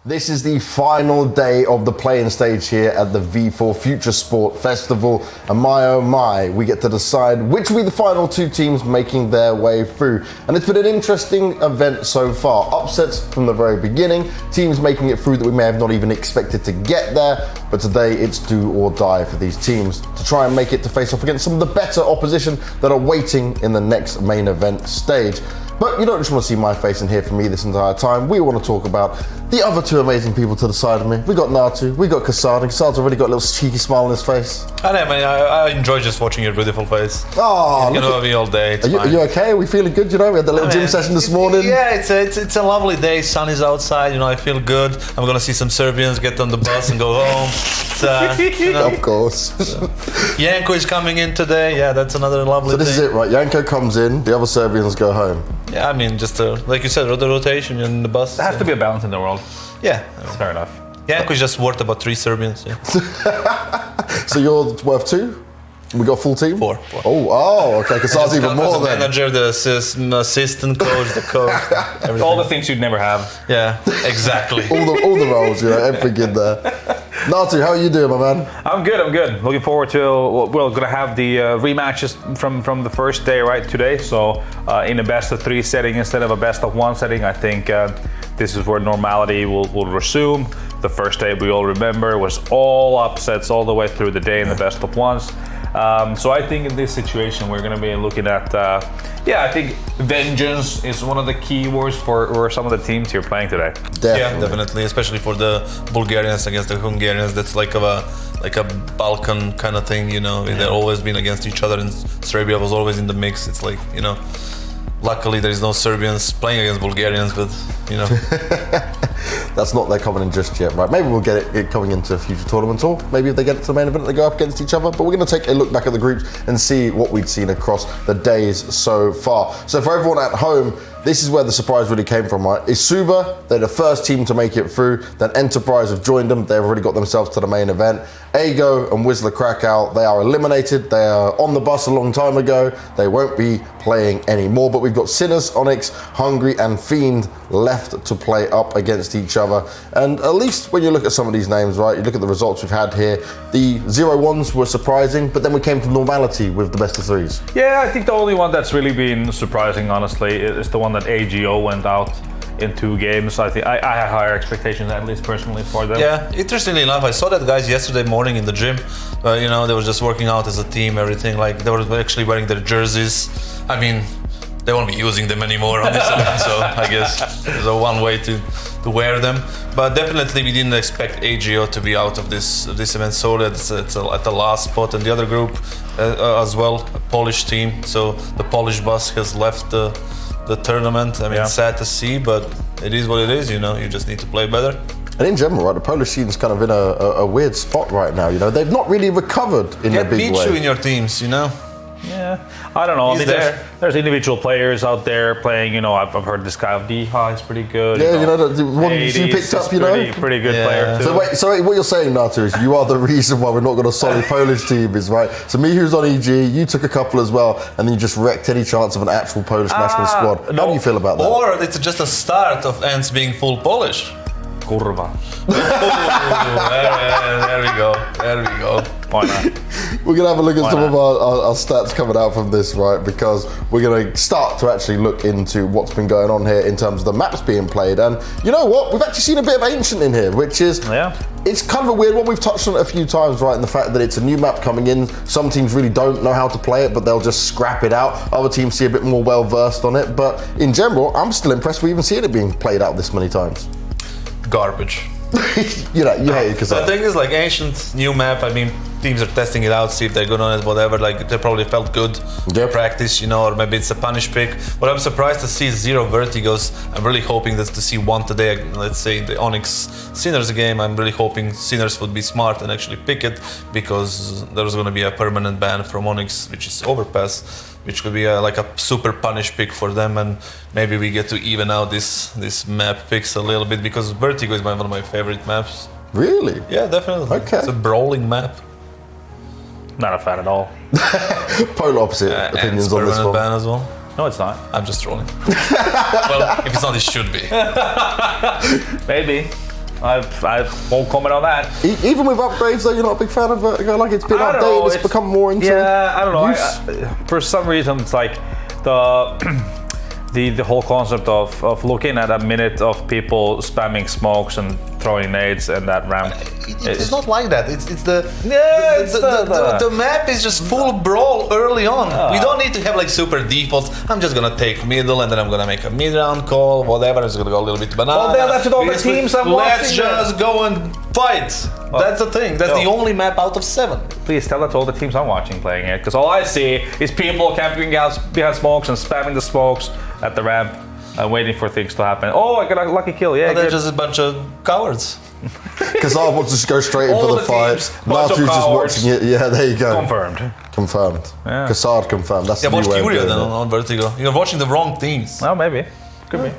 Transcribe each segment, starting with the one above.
This is the final day of the playing stage here at the V4 Future Sport Festival, and my oh my, we get to decide which will be the final two teams making their way through. And it's been an interesting event so far. Upsets from the very beginning, teams making it through that we may have not even expected to get there, but today it's do or die for these teams to try and make it to face off against some of the better opposition that are waiting in the next main event stage. But you don't just want to see my face and hear from me this entire time. We want to talk about the other two amazing people to the side of me. We got Natu, we got Kasad, and Kasad's already got a little cheeky smile on his face. I know, man. I enjoy just watching your beautiful face. Oh, you know me all day. Are you okay? Are we feeling good? You know, we had the little gym session this morning. Yeah, it's a lovely day. Sun is outside. You know, I feel good. I'm gonna see some Serbians get on the bus and go home. You know. Of course. Janko is coming in today. Yeah, that's another lovely thing. So this is it, right? Janko comes in, the other Serbians go home. Yeah, I mean, just like you said, the rotation in the bus. There has to be a balance in the world. Yeah, That's fair enough. Janko is just worth about 3 Serbians. Yeah. So you're worth 2? We got a full team? 4. Oh, okay. Kasad's even more the then. manager, the assistant coach, the coach, everything. All the things you'd never have. Yeah, exactly. all the roles, you know, everything in there. Natu, how are you doing, my man? I'm good. Looking forward to, we're going to have the rematches from the first day, right, today. So in a best of 3 setting instead of a best of 1 setting, I think this is where normality will resume. The first day, we all remember, was all upsets all the way through the day in the best of 1s. So I think in this situation, we're going to be looking at, I think vengeance is one of the key words for some of the teams here playing today. Definitely. Yeah, definitely, especially for the Bulgarians against the Hungarians. That's like a Balkan kind of thing, you know. They've always been against each other, and Serbia was always in the mix. It's like, you know, luckily there is no Serbians playing against Bulgarians, but you know. That's not their coming in just yet, right? Maybe we'll get it coming into a future tournament, or maybe if they get to the main event, they go up against each other. But we're going to take a look back at the groups and see what we'd seen across the days so far. So for everyone at home, this is where the surprise really came from, right? Isuba, they're the first team to make it through. Then Enterprise have joined them. They've already got themselves to the main event. Ego and Whistler Krakow, they are eliminated. They are on the bus a long time ago. They won't be playing anymore. But we've got Sinners, ONYX, Hungry, and Fiend left to play up against each other. And at least when you look at some of these names, right, you look at the results we've had here, the 0-1s were surprising, but then we came to normality with the best of 3s. Yeah, I think the only one that's really been surprising, honestly, is the one that AGO went out in 2 games. I think I had higher expectations, at least personally, for them. Yeah, interestingly enough, I saw that guys yesterday morning in the gym. You know, they were just working out as a team, everything. Like, they were actually wearing their jerseys. I mean, they won't be using them anymore on this event, so I guess there's one way to wear them. But definitely we didn't expect AGO to be out of this event solely. It's at the last spot, and the other group as well, a Polish team. So the Polish bus has left the tournament. I mean, It's sad to see, but it is what it is, you know. You just need to play better. And in general, right, the Polish scene's kind of in a weird spot right now, you know. They've not really recovered in a big way. Get Michu in your teams, you know. Yeah, I don't know. He's there's individual players out there playing. You know, I've heard this guy of Diha is pretty good. Yeah, you know the one you picked up, you know, pretty good player too. So wait, what you're saying, Natu, is you are the reason why we're not got a solid Polish team, is right? So me, who's on EG, you took a couple as well, and then you just wrecked any chance of an actual Polish national squad. How do you feel about that? Or it's just a start of Ants being full Polish. Kurwa. There we go. Why not? We're going to have a look at some of our stats coming out from this, right? Because we're going to start to actually look into what's been going on here in terms of the maps being played. And you know what? We've actually seen a bit of Ancient in here, which is, it's kind of a weird one. We've touched on it a few times, right? In the fact that it's a new map coming in. Some teams really don't know how to play it, but they'll just scrap it out. Other teams see a bit more well-versed on it. But in general, I'm still impressed with even seeing it being played out this many times. Garbage. You hate it because the thing is, like, Ancient new map. I mean, teams are testing it out, see if they're good on it, whatever. Like, they probably felt good in practice, you know, or maybe it's a punish pick. But I'm surprised to see 0 vertigos. I'm really hoping that's to see 1 today. Let's say the ONYX Sinners game. I'm really hoping Sinners would be smart and actually pick it, because there's going to be a permanent ban from ONYX, which is Overpass, which could be like a super punish pick for them, and maybe we get to even out this map picks a little bit, because Vertigo is one of my favorite maps. Really? Yeah, definitely. Okay. It's a brawling map. Not a fan at all. Polar opposite opinions on this one. Ban as well. No, it's not. I'm just trolling. Well, if it's not, it should be. Maybe. I won't comment on that. Even with upgrades, though, you're not a big fan of Vertigo. Like it's been I don't know, updated, it's become more into. Yeah, I don't know. use. For some reason, it's like the whole concept of looking at a minute of people spamming smokes and throwing nades and that ramp. It's not like that. It's the Yeah, the map is just full brawl early on. We don't need to have like super defaults. I'm just gonna take middle and then I'm gonna make a mid round call, whatever. I'm just gonna go a little bit banana. Well, then that's with all the teams I'm Let's watching just go and fight. That's the thing. That's the only map out of 7. Please tell that to all the teams I'm watching playing it, because all I see is people camping out behind smokes and spamming the smokes at the ramp and waiting for things to happen. Oh, I got a lucky kill. Yeah, They're just a bunch of cowards. Kazar wants to just go straight in All for the the fight. teams, bunch of Natu's just cowards. watching it. Yeah, there you go. Confirmed. Yeah. Kazar confirmed. That's Yeah, the watch new way of Curio doing then it. on Vertigo. You're watching the wrong things. Well, maybe. Could be.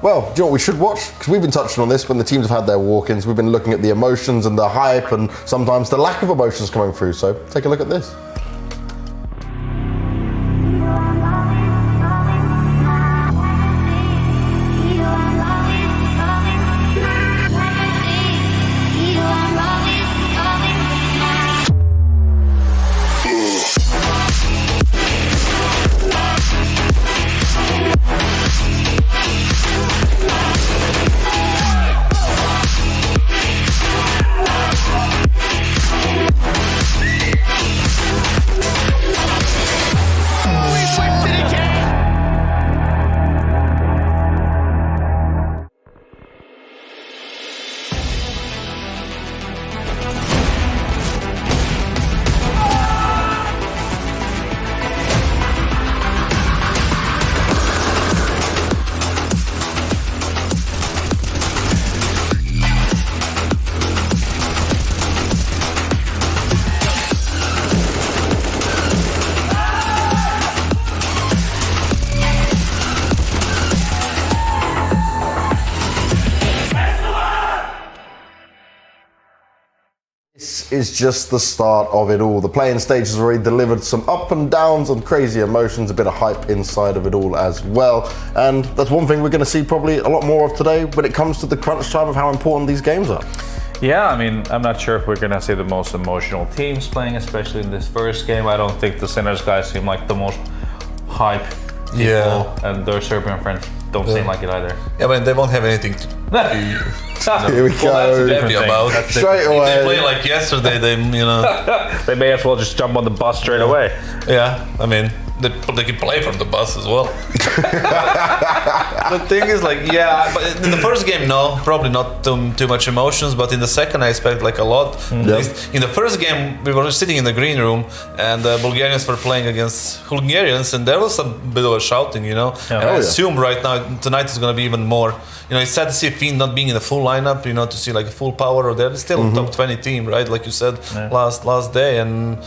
Well, do you know what we should watch? Because we've been touching on this when the teams have had their walk-ins. We've been looking at the emotions and the hype and sometimes the lack of emotions coming through. So take a look at this. This is just the start of it all. The playing stage has already delivered some up and downs and crazy emotions, a bit of hype inside of it all as well. And that's one thing we're going to see probably a lot more of today when it comes to the crunch time of how important these games are. Yeah, I mean, I'm not sure if we're going to see the most emotional teams playing, especially in this first game. I don't think the Sinners guys seem like the most hype people, and their Serbian friends don't seem like it either. Yeah, but they won't have anything to Here we go. That's a happy different about. thing. Straight If away. they play like yesterday, They may as well just jump on the bus straight away. yeah, I mean, they can play from the bus as well. The thing is, like, yeah, but in the first game, no, probably not too much emotions, but in the second, I expect like a lot. At least in the first game, we were sitting in the green room, and the Bulgarians were playing against Hungarians, and there was a bit of a shouting, you know. Yeah. And I assume right now, tonight is going to be even more. You know, it's sad to see Fiend not being in the full lineup, you know, to see like a full power, or they're still a top 20 team, right? Like you said last day, and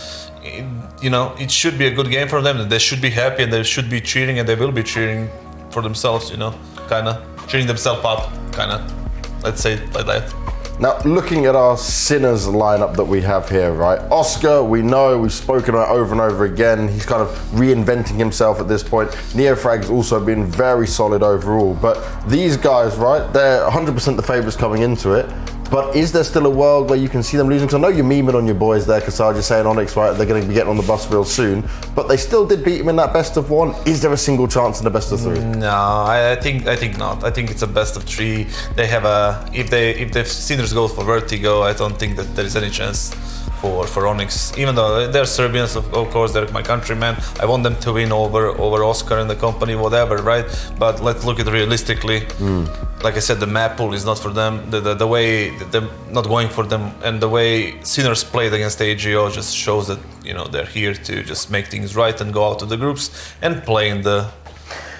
you know, it should be a good game for them. They should be happy, and they should be cheering, and they will be cheering for themselves, you know, kind of cheering themselves up, kind of. Let's say it like that. Now, looking at our Sinners lineup that we have here, right? Oscar, we know, we've spoken about over and over again. He's kind of reinventing himself at this point. Neofrag's also been very solid overall. But these guys, right, they're 100% the favourites coming into it. But is there still a world where you can see them losing? Because I know you're memeing on your boys there, Kasaj, you're saying ONYX, right, they're going to be getting on the bus real soon. But they still did beat him in that best of 1. Is there a single chance in the best of 3? No, I think not. I think it's a best of 3. They have a if the Sinners go for Vertigo, I don't think that there is any chance for ONYX. Even though they're Serbians, of course, they're my countrymen. I want them to win over Oscar and the company, whatever, right? But let's look at it realistically. Like I said, the map pool is not for them. The way they're not going for them, and the way Sinners played against AGO just shows that, you know, they're here to just make things right and go out to the groups and play in the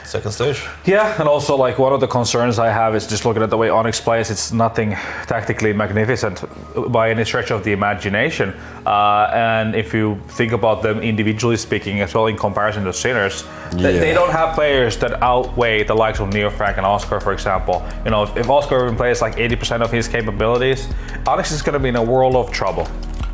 second stage. Yeah, and also like one of the concerns I have is just looking at the way ONYX plays. It's nothing tactically magnificent by any stretch of the imagination. And if you think about them individually speaking as well in comparison to Sinners, they don't have players that outweigh the likes of Neofrag and Oscar, for example. You know, if Oscar even plays like 80% of his capabilities, ONYX is going to be in a world of trouble.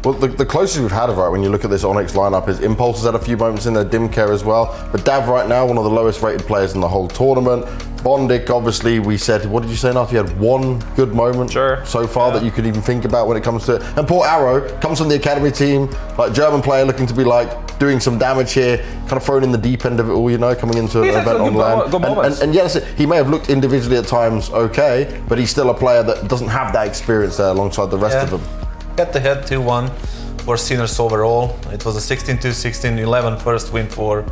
Well, the closest we've had of it when you look at this ONYX lineup is Impulse has had a few moments in there, Dimke as well. But Dav right now, one of the lowest rated players in the whole tournament. Bondik, obviously, we said, what did you say, Nat? You had one good moment so far that you could even think about when it comes to it. And poor Arrow comes from the academy team, like German player looking to be like doing some damage here, kind of thrown in the deep end of it all, you know, coming into an event online. And yes, he may have looked individually at times okay, but he's still a player that doesn't have that experience there alongside the rest of them. Head-to-head 2-1 for Sinners overall. It was a 16-2, 16-11 first win for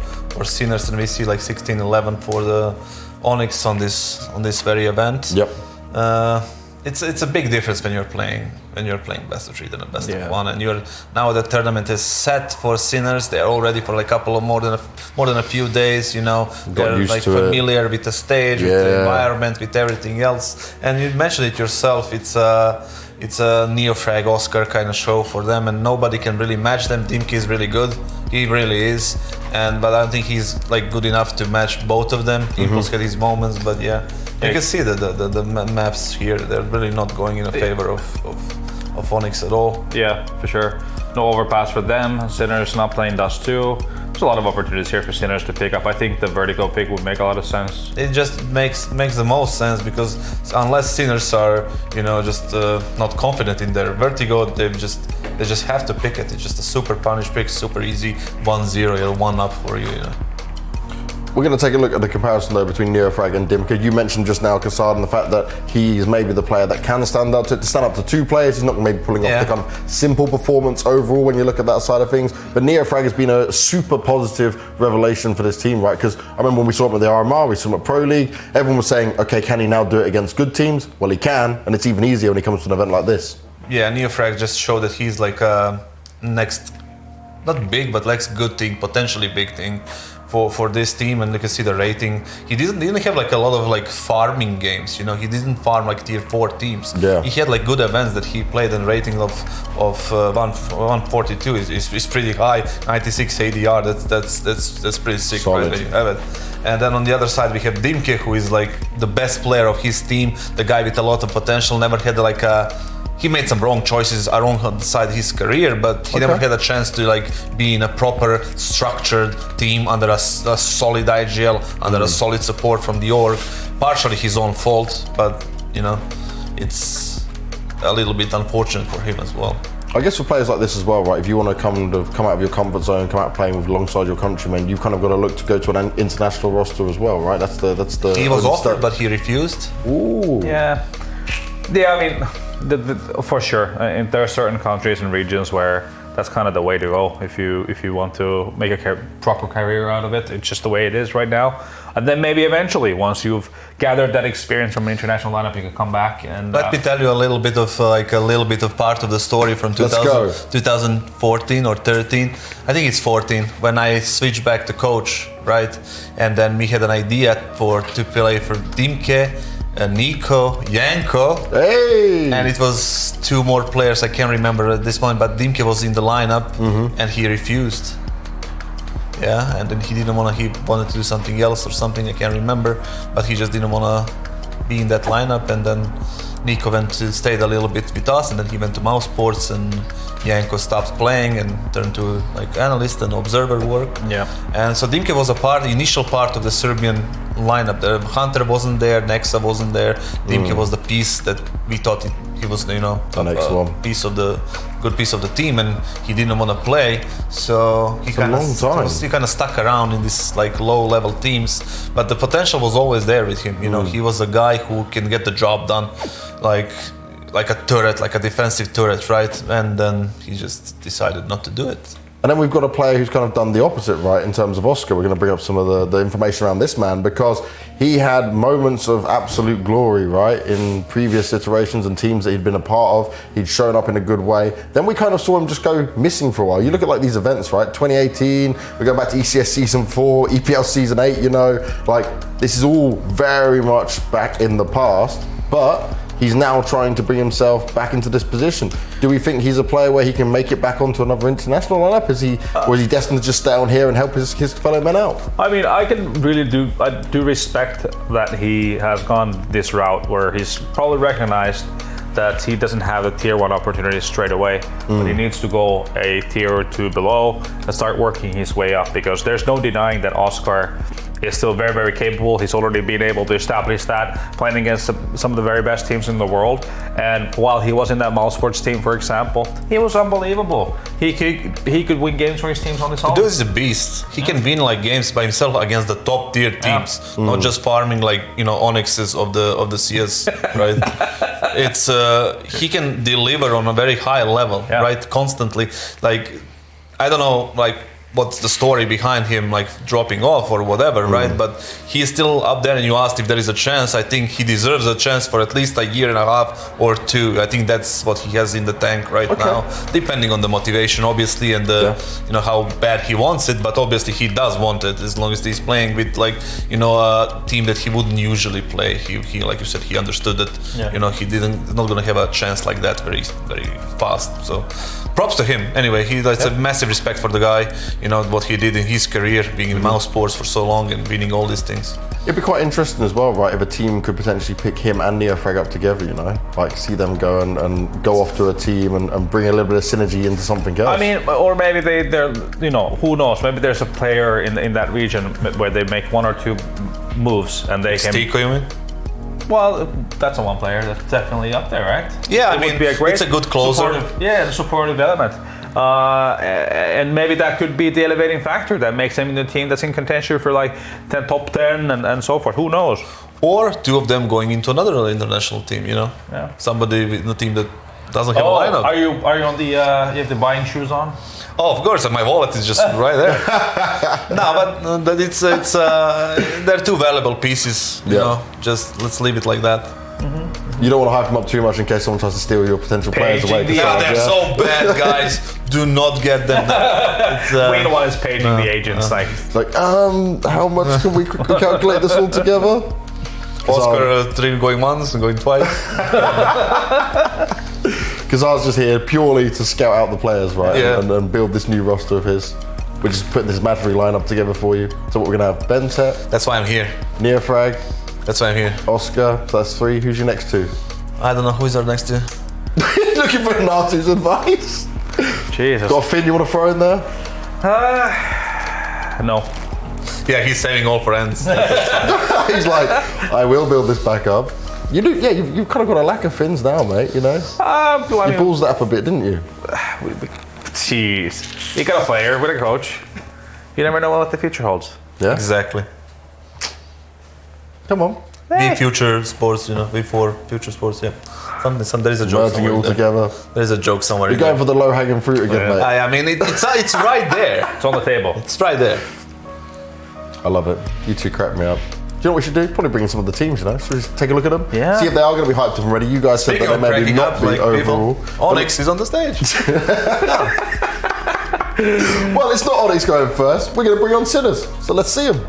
Sinners, and we see like 16-11 for the ONYX on this very event. Yep. It's a big difference when you're playing best of 3 than a best of 1, and you're now the tournament is set for Sinners. They're all ready for like more than a few days. You know, they're like familiar with the stage, with the environment, with everything else. And you mentioned it yourself. It's a Neofrag Oscar kind of show for them, and nobody can really match them. Dimke is really good. He really is, but I don't think he's like good enough to match both of them. Impulse had his moments, but you can see the maps here. They're really not going in favor of ONYX at all. Yeah, for sure. No overpass for them. Sinners not playing Dust 2. There's a lot of opportunities here for Sinners to pick up. I think the vertical pick would make a lot of sense. It just makes the most sense, because unless Sinners are, you know, just not confident in their vertigo, they just have to pick it. It's just a super punish pick, super easy, 1-0, 1-up for you, you know. We're going to take a look at the comparison though between Neofrag and Dimke. You mentioned just now Kassad and the fact that he's maybe the player that can stand up to two players. He's not maybe pulling off the kind of simple performance overall when you look at that side of things. But Neofrag has been a super positive revelation for this team, right? Because I remember when we saw him at the RMR, we saw him at Pro League, everyone was saying, okay, can he now do it against good teams? Well, he can, and it's even easier when he comes to an event like this. Yeah, Neofrag just showed that he's like a next, not big, but like good thing, potentially big thing for this team. And you can see the rating. He didn't have like a lot of like farming games, you know. He didn't farm like tier 4 teams. Yeah. He had like good events that he played, and rating of 142 is pretty high. 96 ADR. That's pretty sick. Solid. Right, when you have it. And then on the other side we have Dimke, who is like the best player of his team, the guy with a lot of potential. Never had like he made some wrong choices alongside his career, but he never had a chance to like be in a proper structured team under a solid IGL, under a solid support from the org. Partially his own fault, but you know, it's a little bit unfortunate for him as well. I guess for players like this as well, right? If you want to come out of your comfort zone, come out playing with alongside your countrymen, you've kind of got to look to go to an international roster as well, right? That's the. He was offered, but he refused. Ooh. Yeah, I mean. For sure, and there are certain countries and regions where that's kind of the way to go if you want to make a proper career out of it. It's just the way it is right now. And then maybe eventually, once you've gathered that experience from an international lineup, you can come back and. Let me tell you a little bit of part of the story from 2014 or 13. I think it's 14 when I switched back to coach, right? And then we had an idea to play for Dimke, Nico, Janko, and it was 2 more players I can't remember at this point, but Dimke was in the lineup and he refused. Yeah, and then he wanted to do something else or something, I can't remember, but he just didn't want to be in that lineup. And then Nico stayed a little bit with us, and then he went to Mouse Sports, and Janko stopped playing and turned to like analyst and observer work. Yeah. And so Dimke was the initial part of the Serbian lineup. Hunter wasn't there, Nexa wasn't there. Dimke was the piece that we thought he was, you know, the next one. Good piece of the team, and he didn't want to play. So he kind of stuck around in this like low-level teams. But the potential was always there with him. You know, he was a guy who can get the job done, like a turret, like a defensive turret, right? And then he just decided not to do it. And then we've got a player who's kind of done the opposite, right, in terms of Oscar. We're going to bring up some of the information around this man, because he had moments of absolute glory, right, in previous iterations and teams that he'd been a part of. He'd shown up in a good way. Then we kind of saw him just go missing for a while. You look at like these events, right, 2018, we go back to ECS Season 4, EPL Season 8, you know, like this is all very much back in the past, but he's now trying to bring himself back into this position. Do we think he's a player where he can make it back onto another international lineup? Or is he destined to just stay on here and help his fellow men out? I mean, I do respect that he has gone this route where he's probably recognized that he doesn't have the tier 1 opportunity straight away, but he needs to go a tier or 2 below and start working his way up, because there's no denying that Oscar is still very, very capable. He's already been able to establish that playing against some of the very best teams in the world. And while he was in that Mousesports team, for example, he was unbelievable. He could win games for his teams on his own. Dude is a beast. He can win like games by himself against the top tier teams, not just farming like ONYXs of the CS, right? It's he can deliver on a very high level, right? Constantly. Like, I don't know, like, what's the story behind him, like dropping off or whatever, right? But he's still up there, and you asked if there is a chance. I think he deserves a chance for at least a year and a half or 2. I think that's what he has in the tank right now, depending on the motivation, obviously, and the how bad he wants it. But obviously, he does want it, as long as he's playing with a team that he wouldn't usually play. He like you said, he understood that he's not gonna have a chance like that very, very fast. So props to him. Anyway, it's a massive respect for the guy. What he did in his career, being in Mousesports for so long and winning all these things. It'd be quite interesting as well, right? If a team could potentially pick him and Neofrag up together, like see them go and go off to a team and bring a little bit of synergy into something else. I mean, or maybe they're who knows? Maybe there's a player in that region where they make 1 or 2 moves and they can. Stico, you mean? Well, that's a one player that's definitely up there, right? Yeah, it would be a great it's a good closer. Supportive element. And maybe that could be the elevating factor that makes them in the team that's in contention for like top 10 and so forth. Who knows? Or 2 of them going into another international team, Somebody in the team that doesn't have a lineup. Are you on the, you have the buying shoes on? Oh, of course, my wallet is just right there. No, but it's they're 2 valuable pieces, just let's leave it like that. You don't want to hype them up too much in case someone tries to steal your potential players away. They're so bad, guys. Do not get them. Meanwhile, is paging the agents It's like, how much can we quickly calculate this all together? Oscar going once and going twice. Because I was just here purely to scout out the players, right? And build this new roster of his. We're just putting this imaginary lineup together for you. So what we're gonna have: Bentet. That's why I'm here. Neofrag. That's why I'm here. Oscar. So that's 3. Who's your next 2? I don't know who's our next 2. Looking for Natu's advice. Jesus. Got a Finn you want to throw in there? No. Yeah, he's saving all for ends. He's like, I will build this back up. You do, yeah. You've kind of got a lack of fins now, mate. You know. You balls that up a bit, didn't you? Jeez. You got a player with a coach. You never know what the future holds. Yeah. Exactly. Come on. Hey. Future sports, V4 future sports. Yeah. There is a joke. Merging it all together. There is a joke somewhere. You're going for the low-hanging fruit again, mate. I mean, it's right there. It's on the table. It's right there. I love it. You two crack me up. Do you know what we should do? Probably bring in some of the teams, Should we just take a look at them? Yeah. See if they are going to be hyped and ready. You guys said that they maybe not be overall. ONYX is on the stage. Well, it's not ONYX going first. We're going to bring on Sinners. So let's see them.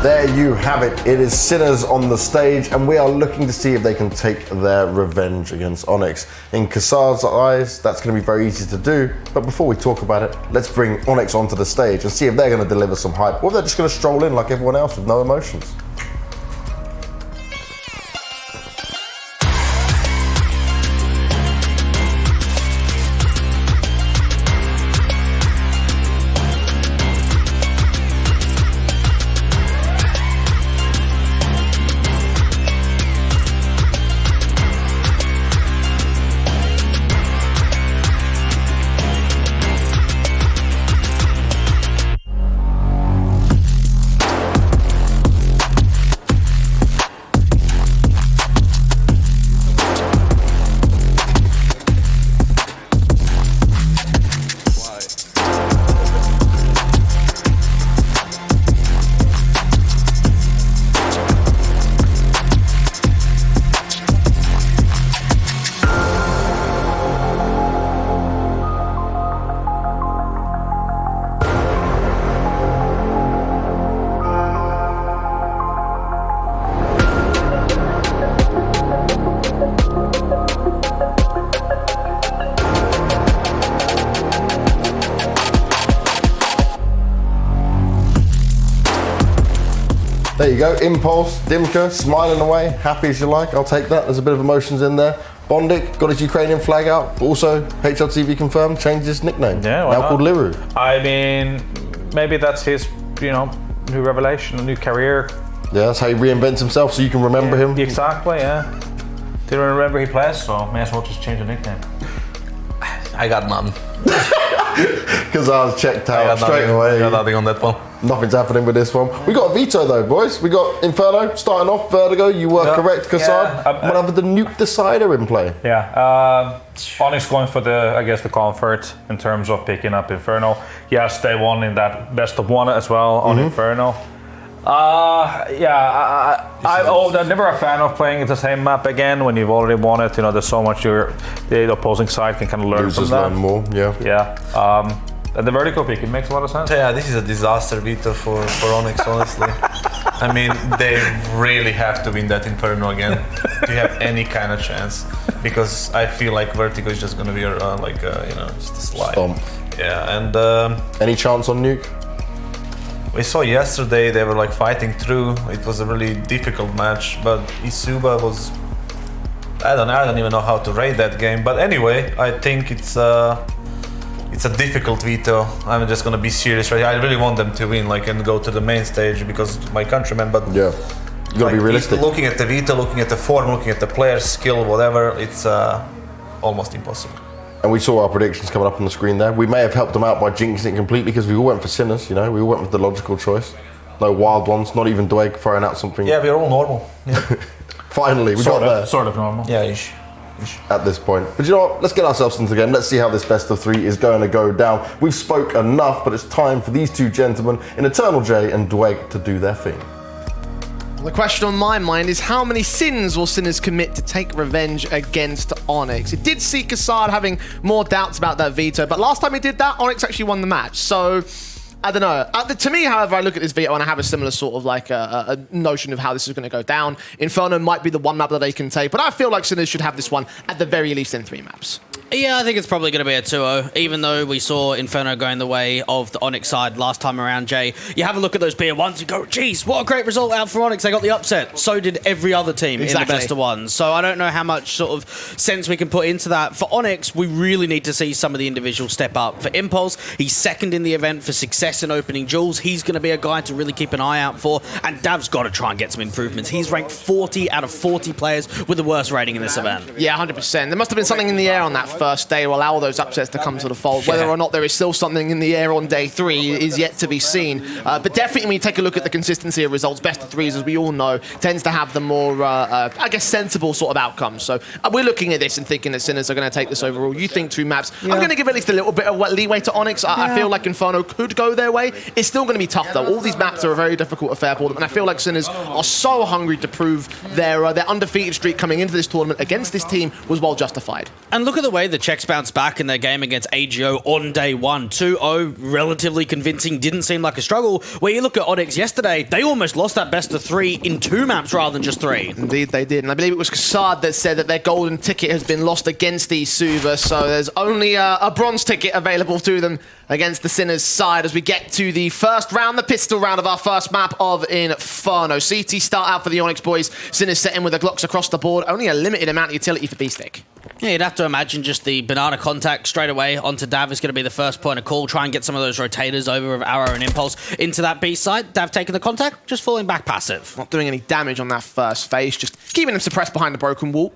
There you have it. It is Sinners on the stage, and we are looking to see if they can take their revenge against ONYX. In Kassar's eyes, that's going to be very easy to do. But before we talk about it, let's bring ONYX onto the stage and see if they're going to deliver some hype, or if they're just going to stroll in like everyone else with no emotions. There you go. Impulse, Dimka, smiling away, happy as you like. I'll take that. There's a bit of emotions in there. Bondik got his Ukrainian flag out. Also, HLTV confirmed, changed his nickname. Yeah, now called Liru. I mean, maybe that's his, new revelation, a new career. Yeah, that's how he reinvents himself, so you can remember him. Exactly, yeah. Didn't remember he plays, so may as well just change the nickname. I got none. Because I was checked out straight away. I got nothing on that one. Nothing's happening with this one. We got a veto though, boys. We got Inferno starting off. Vertigo, you were correct, Kassad. Yeah, we'll have the Nuke Decider in play. Yeah, ONYX going for the comfort in terms of picking up Inferno. Yes, they won in that best of one as well on Inferno. I'm never a fan of playing the same map again when you've already won it. There's so much the opposing side can kind of learn from that. Learn more, yeah. Yeah. And the vertical pick, it makes a lot of sense. Yeah, this is a disaster veto for ONYX, honestly. I mean, they really have to win that Inferno again to have any kind of chance. Because I feel like Vertigo is just going to be just a slide. Stomp. Yeah, and any chance on Nuke? we saw yesterday they were fighting through. It was a really difficult match, but Isuba was. I don't even know how to rate that game. But anyway, I think it's a difficult veto. I'm just gonna be serious, right? I really want them to win, and go to the main stage because my countrymen. But yeah, you gotta be realistic. Looking at the veto, looking at the form, looking at the player's skill, whatever, it's almost impossible. And we saw our predictions coming up on the screen there. We may have helped them out by jinxing it completely because we all went for Sinners. We all went with the logical choice. No wild ones. Not even Dwayne throwing out something. Yeah, we're all normal. Yeah. Finally, we got there. Sort of normal. Yeah, ish. At this point. But you know what? Let's get ourselves into the game. Let's see how this best of three is going to go down. We've spoke enough, but it's time for these two gentlemen in Eternal J and Dweg to do their thing. The question on my mind is how many sins will Sinners commit to take revenge against ONYX? It did see Kassad having more doubts about that veto, but last time he did that, ONYX actually won the match. So I don't know. To me, however, I look at this veto and I have a similar sort of a notion of how this is going to go down. Inferno might be the one map that they can take, but I feel like Sinners should have this one at the very least in 3 maps. Yeah, I think it's probably going to be a 2-0, even though we saw Inferno going the way of the ONYX side last time around, Jay. You have a look at those beer ones and go, geez, what a great result out for ONYX. They got the upset. So did every other team in the best of ones. So I don't know how much sort of sense we can put into that. For ONYX, we really need to see some of the individuals step up. For Impulse, he's second in the event for success in opening jewels. He's going to be a guy to really keep an eye out for. And Dav's got to try and get some improvements. He's ranked 40 out of 40 players with the worst rating in this event. Yeah, 100%. There must have been something in the air on that first day to allow those upsets to come to the fold. Whether or not there is still something in the air on day 3 is yet to be seen. But definitely when you take a look at the consistency of results, best of 3s, as we all know, tends to have the more, sensible sort of outcomes. So we're looking at this and thinking that Sinners are going to take this overall. You think 2 maps. Yeah. I'm going to give at least a little bit of leeway to ONYX. I feel like Inferno could go their way. It's still going to be tough, though. All these maps are a very difficult affair for them, and I feel like Sinners are so hungry to prove their undefeated streak coming into this tournament against this team was well justified. And look at the way the Czechs bounced back in their game against AGO on day 1. 2-0, relatively convincing, didn't seem like a struggle. Where you look at ONYX yesterday, they almost lost that best of 3 in 2 maps rather than just 3. Indeed they did, and I believe it was Kassad that said that their golden ticket has been lost against Isuba, so there's only a bronze ticket available to them against the Sinners side as we get to the first round, the pistol round of our first map of Inferno. CT start out for the ONYX boys. Sinners set in with the Glocks across the board, only a limited amount of utility for B-Stick. Yeah, you'd have to imagine just the banana contact straight away onto Dav is going to be the first point of call. Try and get some of those rotators over of Arrow and Impulse into that B side. Dav taking the contact, just falling back passive. Not doing any damage on that first phase, just keeping him suppressed behind the broken wall.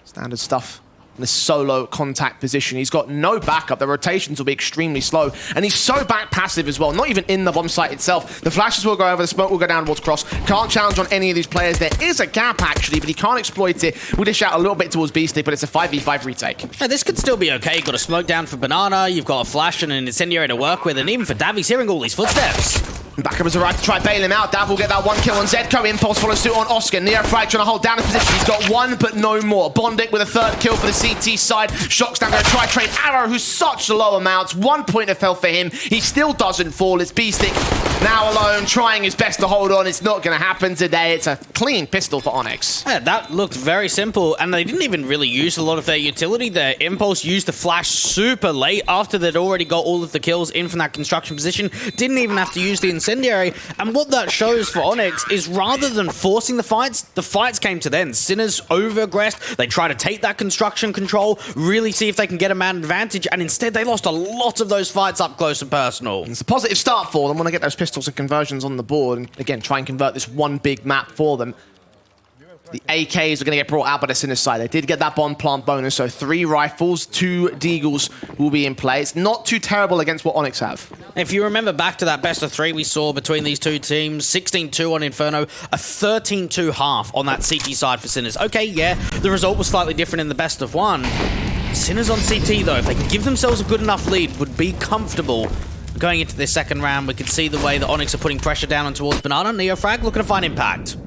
Standard stuff. In this solo contact position. He's got no backup. The rotations will be extremely slow. And he's so back passive as well, not even in the bomb site itself. The flashes will go over, the smoke will go down towards Cross. Can't challenge on any of these players. There is a gap, actually, but he can't exploit it. We'll dish out a little bit towards B-Stick, but it's a 5v5 retake. Yeah, this could still be okay. You've got a smoke down for Banana, you've got a flash and an incendiary to work with, and even for Dav, he's hearing all these footsteps. Backup has arrived to try bail him out. Dav will get that 1 kill on Zedko. Impulse follows suit on Oscar. Neofrag trying to hold down his position. He's got 1, but no more. Bondik with a 3rd kill for the CT side. Shock's down going to try trade Arrow, who's such low amounts. 1 point of health for him. He still doesn't fall. It's B-Stick now alone, trying his best to hold on. It's not going to happen today. It's a clean pistol for ONYX. Yeah, that looked very simple, and they didn't even really use a lot of their utility there. Impulse used the flash super late after they'd already got all of the kills in from that construction position. Didn't even have to use the incendiary. And what that shows for ONYX is rather than forcing the fights came to them. Sinners over-aggressed. They try to take that construction control, really see if they can get a man advantage, and instead they lost a lot of those fights up close and personal. It's a positive start for them. Want to get those pistols and conversions on the board, and again, try and convert this one big map for them. The AKs are going to get brought out by the Sinners side. They did get that bomb plant bonus, so 3 rifles, 2 deagles will be in play. It's not too terrible against what ONYX have. If you remember back to that best of 3 we saw between these two teams, 16-2 on Inferno, a 13-2 half on that CT side for Sinners. Okay, yeah, the result was slightly different in the best of 1. Sinners on CT, though, if they can give themselves a good enough lead, would be comfortable going into this second round. We can see the way that ONYX are putting pressure down and towards Banana. Neofrag looking to find impact.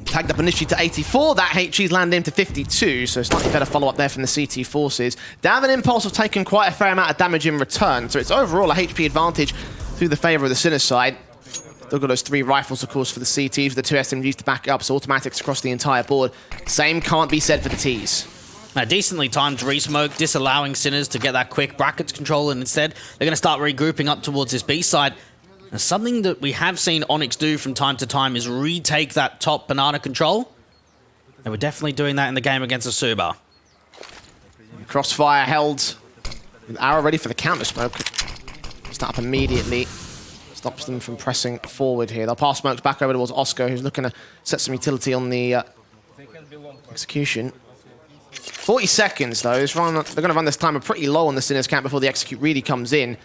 Tagged up initially to 84, that HG's landed him to 52, so slightly better follow-up there from the CT forces. Dav and Impulse have taken quite a fair amount of damage in return, so it's overall a HP advantage through the favour of the Sinners side. Still got those 3 rifles, of course, for the CTs, the 2 SMGs to back up, so automatics across the entire board. Same can't be said for the Ts. A decently timed resmoke, disallowing Sinners to get that quick brackets control, and instead they're going to start regrouping up towards this B side. And something that we have seen ONYX do from time to time is retake that top Banana control. They were definitely doing that in the game against Asuba. Crossfire held with Arrow ready for the counter smoke. Start up immediately. Stops them from pressing forward here. They'll pass smokes back over towards Oscar, who's looking to set some utility on the execution. 40 seconds, though. They're going to run this timer pretty low on the Sinners camp before the execute really comes in.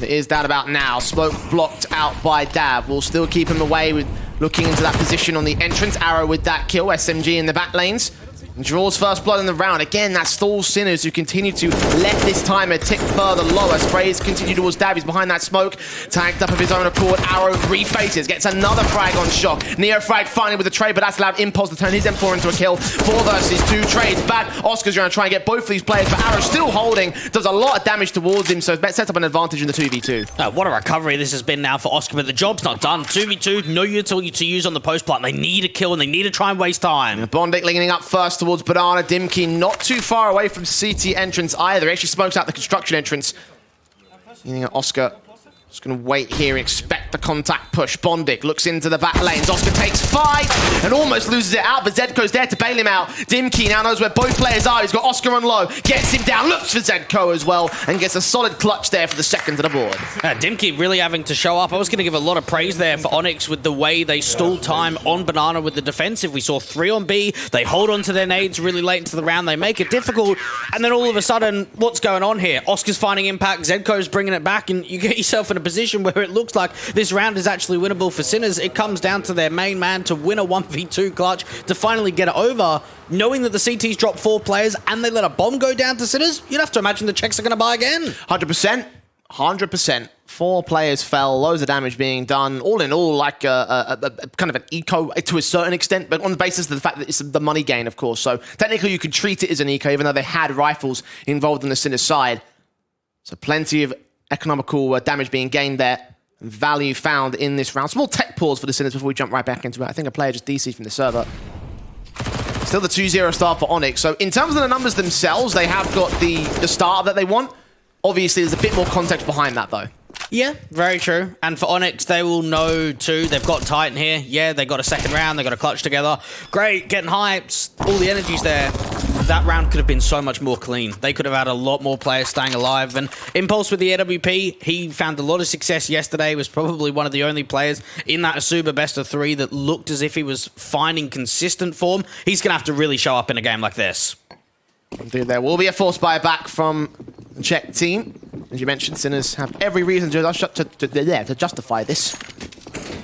It is that about now. Smoke blocked out by Dav. We'll still keep him away with looking into that position on the entrance. Arrow with that kill. SMG in the back lanes. And draws first blood in the round. Again, that stalls Sinners, who continue to let this timer tick further lower. Sprays continue towards Dav. He's behind that smoke. Tagged up of his own accord. Arrow refaces. Gets another frag on Shock. Neofrag finally with a trade, but that's allowed Impulse to turn his M4 into a kill. 4 versus 2 trades back. Oscar's going to try and get both of these players, but Arrow still holding. Does a lot of damage towards him, so sets up an advantage in the 2v2. What a recovery this has been now for Oscar, but the job's not done. 2v2, no utility to use on the post plant. They need a kill, and they need to try and waste time. Bondic leaning up first towards Banana. Dimkey not too far away from CT entrance either. He actually smokes out the construction entrance. Leaning at Oscar. Just going to wait here and expect the contact push. Bondic looks into the back lanes. Oscar takes 5 and almost loses it out, but Zedko's there to bail him out. Dimkey now knows where both players are. He's got Oscar on low. Gets him down. Looks for Zedko as well and gets a solid clutch there for the second to the board. Dimkey really having to show up. I was going to give a lot of praise there for ONYX with the way they stalled time on Banana with the defensive. We saw 3 on B. They hold on to their nades really late into the round. They make it difficult. And then all of a sudden, what's going on here? Oscar's finding impact. Zedko's bringing it back, and you get yourself in a position where it looks like this round is actually winnable for Sinners. It comes down to their main man to win a 1v2 clutch to finally get it over. Knowing that the CTs dropped 4 players and they let a bomb go down to Sinners, you'd have to imagine the Czechs are going to buy again. 100%. 100%. 4 players fell, loads of damage being done. All in all, like a kind of an eco to a certain extent, but on the basis of the fact that it's the money gain, of course. So technically you could treat it as an eco, even though they had rifles involved on the Sinners side. So plenty of economical damage being gained there. Value found in this round. Small tech pause for the Sinners before we jump right back into it. I think a player just DC'd from the server. Still the 2-0 start for ONYX. So in terms of the numbers themselves, they have got the start that they want. Obviously, there's a bit more context behind that, though. Yeah, very true. And for ONYX, they will know too. They've got Titan here. Yeah, they got a second round. They got a clutch together. Great, getting hyped. All the energy's there. That round could have been so much more clean. They could have had a lot more players staying alive. And Impulse with the AWP, he found a lot of success yesterday. Was probably one of the only players in that Asuba best of 3 that looked as if he was finding consistent form. He's going to have to really show up in a game like this. Indeed, there will be a force buyback from the Czech team. As you mentioned, Sinners have every reason to justify this.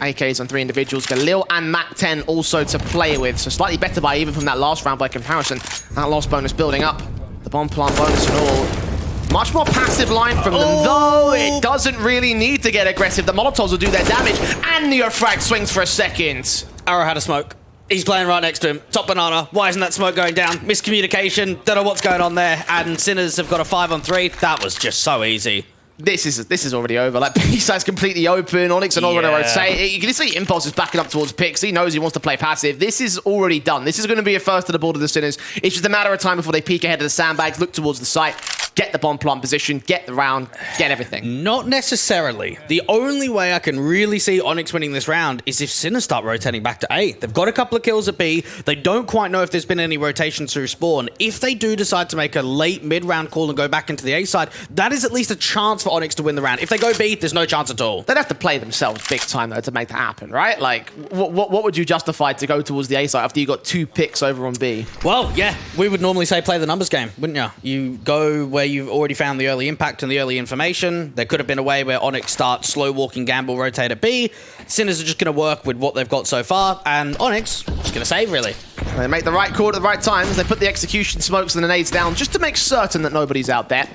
AKs on 3 individuals. Galil and Mac-10 also to play with. So slightly better by even from that last round by comparison. That loss bonus building up. The bomb plant bonus and all. Much more passive line from them, though it doesn't really need to get aggressive. The Molotovs will do their damage, and Neofrag swings for a second. Arrow had a smoke. He's playing right next to him. Top Banana. Why isn't that smoke going down? Miscommunication. Don't know what's going on there. And Sinners have got a 5-on-3. That was just so easy. This is already over. Like, B-side's completely open. ONYX are not going to rotate. You can see Impulse is backing up towards Pix. He knows he wants to play passive. This is already done. This is going to be a first to the board of the Sinners. It's just a matter of time before they peek ahead of the sandbags, look towards the site, get the bomb plant position, get the round, get everything. Not necessarily. The only way I can really see ONYX winning this round is if Sinners start rotating back to A. They've got a couple of kills at B. They don't quite know if there's been any rotations through spawn. If they do decide to make a late mid-round call and go back into the A side, that is at least a chance for ONYX to win the round. If they go B, there's no chance at all. They'd have to play themselves big time, though, to make that happen, right? Like, what would you justify to go towards the A side after you got 2 picks over on B? Well, yeah, we would normally say play the numbers game, wouldn't you? You go where you've already found the early impact and the early information. There could have been a way where ONYX starts slow walking gamble, rotate at B. Sinners are just going to work with what they've got so far, and ONYX just going to save, really. They make the right call at the right times. They put the execution smokes and the nades down just to make certain that nobody's out there.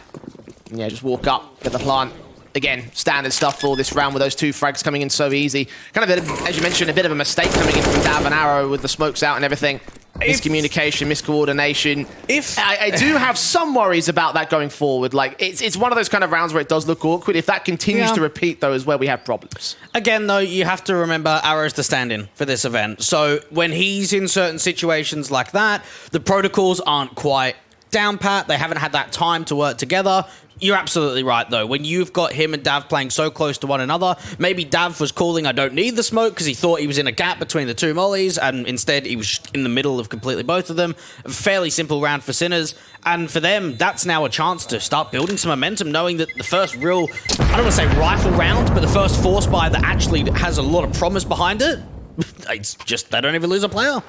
Yeah, just walk up, get the plant. Again, standard stuff for this round with those 2 frags coming in so easy. Kind of, as you mentioned, a bit of a mistake coming in from Dav and Arrow with the smokes out and everything. Miscommunication, miscoordination. I do have some worries about that going forward. Like, it's one of those kind of rounds where it does look awkward. If that continues to repeat, though, is where we have problems. Again, though, you have to remember Arrow's the stand-in for this event. So when he's in certain situations like that, the protocols aren't quite down pat. They haven't had that time to work together. You're absolutely right, though. When you've got him and Dav playing so close to one another, maybe Dav was calling, I don't need the smoke, because he thought he was in a gap between the 2 mollies, and instead he was in the middle of completely both of them. A fairly simple round for Sinners, and for them, that's now a chance to start building some momentum, knowing that the first real, I don't want to say rifle round, but the first force buy that actually has a lot of promise behind it, it's just, they don't even lose a player.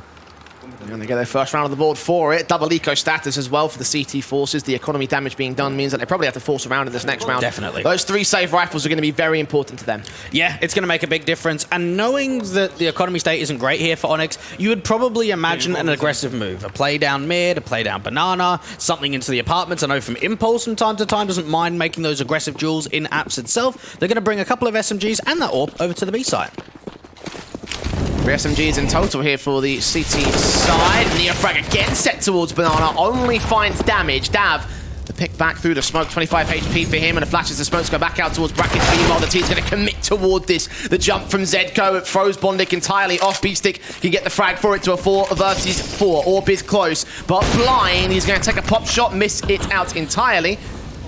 And they get their first round on the board for it. Double eco status as well for the CT forces. The economy damage being done means that they probably have to force around in this next round. Definitely. Those 3 safe rifles are going to be very important to them. Yeah, it's going to make a big difference. And knowing that the economy state isn't great here for ONYX, you would probably imagine an aggressive move. A play down mid, a play down banana, something into the apartments. I know from Impulse from time to time doesn't mind making those aggressive duels in apps itself. They're going to bring a couple of SMGs and that AWP over to the B site. 3 SMGs in total here for the CT side. Neofrag again set towards Banana, only finds damage. Dav, the pick back through the smoke, 25 HP for him, and the flashes the smokes go back out towards Bracket. Meanwhile, the team's going to commit toward this. The jump from Zedko, it throws Bondic entirely off. B-Stick can get the frag for it to a 4 versus 4. AWP is close, but Blind, he's going to take a pop shot, miss it out entirely.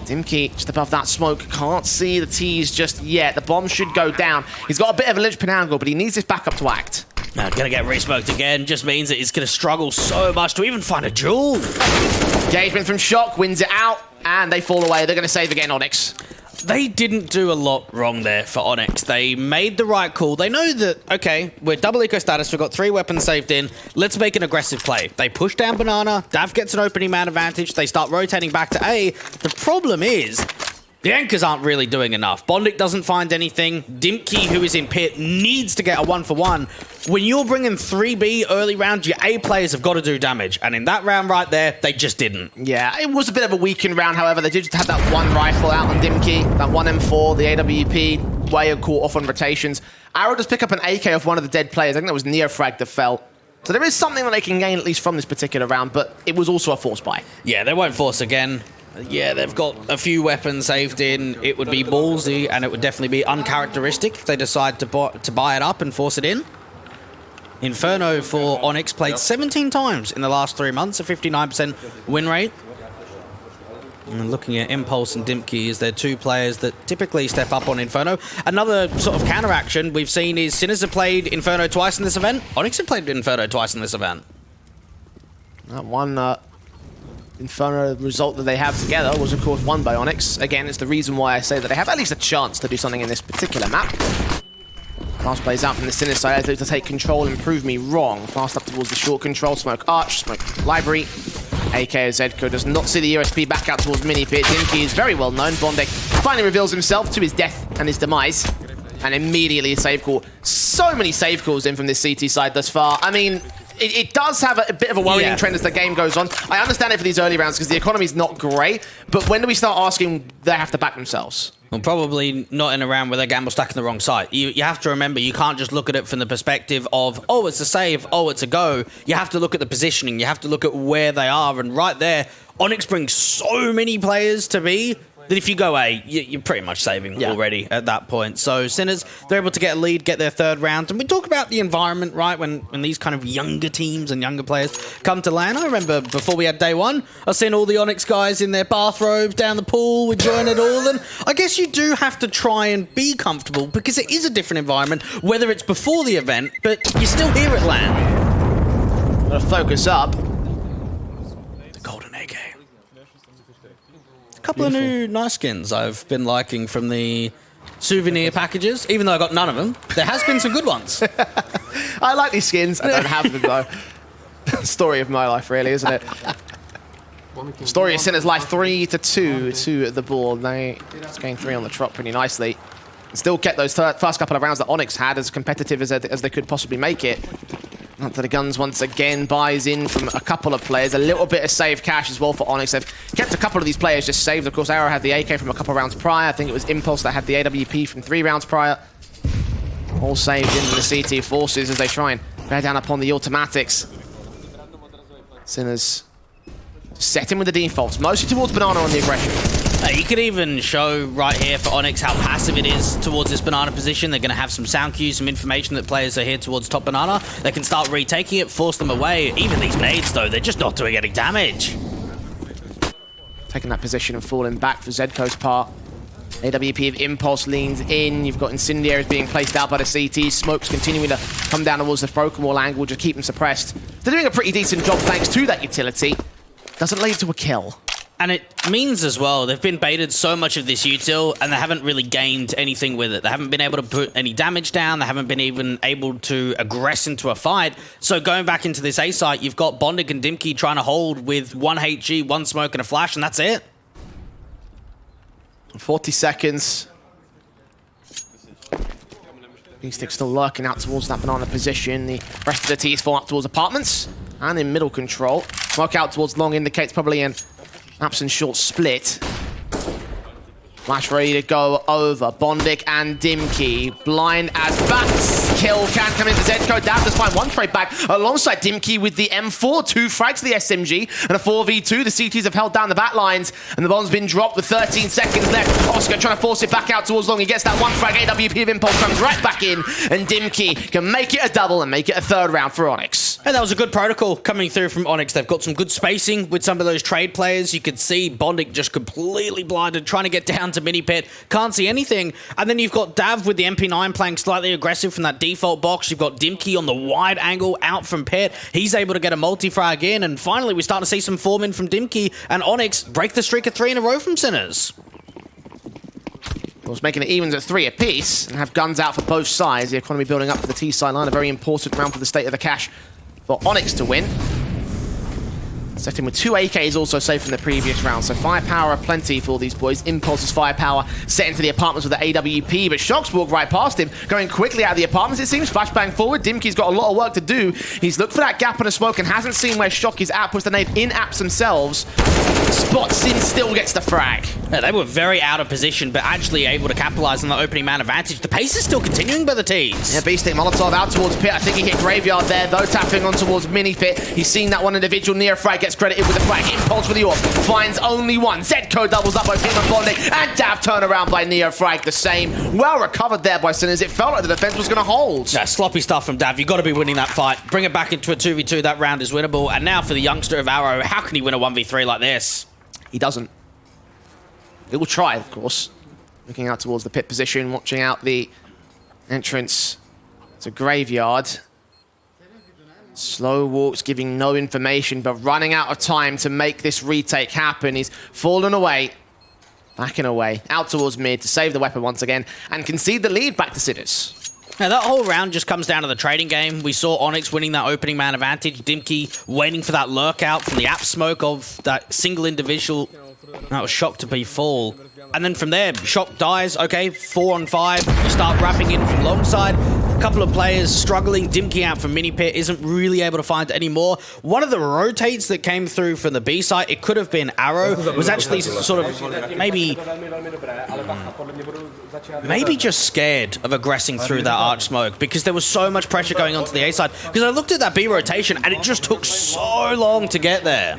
Dimkey just above that smoke, can't see the T's just yet. The bomb should go down. He's got a bit of a linchpin angle, but he needs this backup to act. Now, gonna get re-smoked again just means that he's gonna struggle so much to even find a jewel. Engagement from Shock, wins it out, and they fall away. They're gonna save again, ONYX. They didn't do a lot wrong there for ONYX. They made the right call. They know that, okay, we're double eco status, we've got 3 weapons saved in, let's make an aggressive play. They push down Banana, Dav gets an opening man advantage, they start rotating back to A. The problem is, the anchors aren't really doing enough. Bondic doesn't find anything. Dimkey, who is in pit, needs to get a 1-for-1. When you're bringing 3B early round, your A players have got to do damage. And in that round right there, they just didn't. Yeah, it was a bit of a weakened round, however. They did just have that 1 rifle out on Dimkey, that 1 M4, the AWP, way caught off on rotations. Arrow does pick up an AK off one of the dead players. I think that was Neofrag that fell. So there is something that they can gain at least from this particular round, but it was also a force buy. Yeah, they won't force again. Yeah, they've got a few weapons saved in. It would be ballsy, and it would definitely be uncharacteristic if they decide to buy it up and force it in. Inferno for ONYX played 17 times in the last 3 months, a 59% win rate. And looking at Impulse and Dimkey as their 2 players that typically step up on Inferno. Another sort of counteraction we've seen is Sinners have played Inferno twice in this event. ONYX have played Inferno twice in this event. That one Inferno result that they have together was, of course, won by ONYX. Again, it's the reason why I say that they have at least a chance to do something in this particular map. Fast plays out from the Sinner side to take control and prove me wrong. Fast up towards the short control. Smoke Arch, Smoke Library. AK Zedko does not see the USP back out towards Mini Pit. Dimkey is very well known. Bondic finally reveals himself to his death and his demise. And immediately a save call. So many save calls in from this CT side thus far. I mean, it does have a bit of a worrying trend as the game goes on. I understand it for these early rounds because the economy's not great, but when do we start asking they have to back themselves? Well, probably not in a round where they gamble stacking the wrong side. You have to remember, you can't just look at it from the perspective of, oh, it's a save, oh, it's a go. You have to look at the positioning. You have to look at where they are. And right there, ONYX brings so many players to be. that if you go A, you're pretty much saving already at that point. So Sinners, they're able to get a lead, get their third round. And we talk about the environment, right, when these kind of younger teams and younger players come to LAN. I remember before we had day one, I was seeing all the ONYX guys in their bathrobes down the pool, enjoying it all. And I guess you do have to try and be comfortable because it is a different environment, whether it's before the event, but you're still here at LAN. Gotta focus up. The Golden AK. A couple of new nice skins I've been liking from the souvenir packages, even though I got none of them. There has been some good ones. I like these skins. I don't have them, though. Story of my life, really, isn't it? Story of Sinner's life, 3-2 to the board. They just gained 3 on the trot pretty nicely. Still kept those first couple of rounds that ONYX had as competitive as they could possibly make it. Onto the guns once again, buys in from a couple of players. A little bit of saved cash as well for ONYX. They've kept a couple of these players just saved. Of course, Arrow had the AK from a couple of rounds prior. I think it was Impulse that had the AWP from 3 rounds prior. All saved into the CT forces as they try and bear down upon the automatics. Sinners setting with the defaults, mostly towards Banana on the aggression. You could even show right here for ONYX how passive it is towards this banana position. They're going to have some sound cues, some information that players are here towards top banana. They can start retaking it, force them away. Even these nades, though, they're just not doing any damage. Taking that position and falling back for Zedco's part. AWP of Impulse leans in. You've got Incendiaries being placed out by the CT. Smoke's continuing to come down towards the broken wall angle, just keep them suppressed. They're doing a pretty decent job thanks to that utility. Doesn't lead to a kill. And it means as well, they've been baited so much of this util, and they haven't really gained anything with it. They haven't been able to put any damage down. They haven't been even able to aggress into a fight. So going back into this A site, you've got Bondic and Dimkey trying to hold with 1 HG, 1 smoke, and a flash, and that's it. 40 seconds. B-Stick still lurking out towards that banana position. The rest of the T's fall up towards apartments and in middle control. Smoke out towards long indicates probably an absent short split. Flash ready to go over. Bondic and Dimkey. Blind as bats. Kill can come into Zedco. Dav does find 1 trade back alongside Dimkey with the M4. 2 frags to the SMG and a 4v2. The CTs have held down the back lines and the bomb's been dropped with 13 seconds left. Oscar trying to force it back out towards long. He gets that 1 frag. AWP of Impulse comes right back in and Dimkey can make it a double and make it a 3rd round for ONYX. And that was a good protocol coming through from ONYX. They've got some good spacing with some of those trade players. You could see Bondic just completely blinded, trying to get down to mini pit. Can't see anything. And then you've got Dav with the MP9 playing slightly aggressive from that default box. You've got Dimkey on the wide angle out from pit. He's able to get a multi-frag in. And finally, we start to see some form in from Dimkey. And ONYX break the streak of 3 in a row from Sinners. Of course, making it evens at 3 apiece and have guns out for both sides. The economy building up for the T side line. A very important round for the state of the cash for ONYX to win. Setting with 2 AKs also safe from the previous round, so firepower plenty for these boys. Impulse's firepower set into the apartments with the AWP, but Shock's walked right past him, going quickly out of the apartments, it seems. Flashbang forward, Dimkey's got a lot of work to do. He's looked for that gap in the smoke and hasn't seen where Shock is at, puts the nade in apps themselves. Spots in, still gets the frag. Yeah, they were very out of position, but actually able to capitalize on the opening man advantage. The pace is still continuing by the T's. Yeah, B-Stick Molotov out towards pit. I think he hit Graveyard there, though, tapping on towards mini pit. He's seen that one individual near frag, gets credited with the flag. Impulse with the AWP, finds only 1. Zedco doubles up by him and Bondic, and Dav turn around by Neo Frag the same. Well recovered there by Sinners. It felt like the defense was going to hold. Yeah, sloppy stuff from Dav. You've got to be winning that fight. Bring it back into a 2v2. That round is winnable. And now for the youngster of Arrow, how can he win a 1v3 like this? He doesn't. He will try, of course. Looking out towards the pit position, watching out the entrance to Graveyard. Slow walks, giving no information, but running out of time to make this retake happen. He's fallen away, backing away, out towards mid to save the weapon once again and concede the lead back to Sinners. Now, that whole round just comes down to the trading game. We saw ONYX winning that opening man advantage. Dimkey waiting for that lurk out from the app smoke of that single individual. That was Shock to be full. And then from there, Shock dies. Okay, 4 on 5. You start wrapping in from long side. A couple of players struggling. Dimki out from mini pit, isn't really able to find any more. One of the rotates that came through from the B site, it could have been Arrow, was actually sort of maybe just scared of aggressing through that arch smoke because there was so much pressure going onto the A side. Because I looked at that B rotation and it just took so long to get there.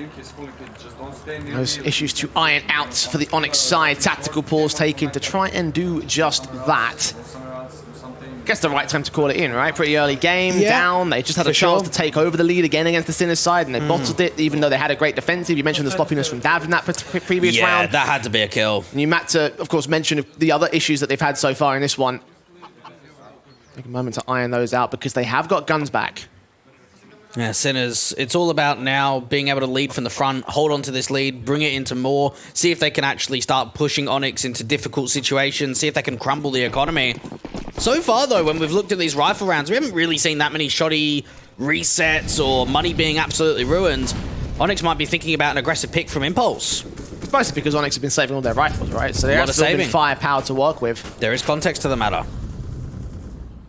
Those issues to iron out for the ONYX side. Tactical pause taken to try and do just that. Guess the right time to call it in, right? Pretty early game, down. They just had a chance to take over the lead again against the Sinners side, and they bottled it, even though they had a great defensive. You mentioned the sloppiness from Dav in that previous round. Yeah, that had to be a kill. And you, Matt, to, of course, mention the other issues that they've had so far in this one. Take a moment to iron those out because they have got guns back. Yeah, Sinners, it's all about now being able to lead from the front, hold on to this lead, bring it into more, see if they can actually start pushing ONYX into difficult situations, see if they can crumble the economy. So far, though, when we've looked at these rifle rounds, we haven't really seen that many shoddy resets or money being absolutely ruined. ONYX might be thinking about an aggressive pick from Impulse. It's mostly because ONYX have been saving all their rifles, right? So they have still been firepower to work with. There is context to the matter.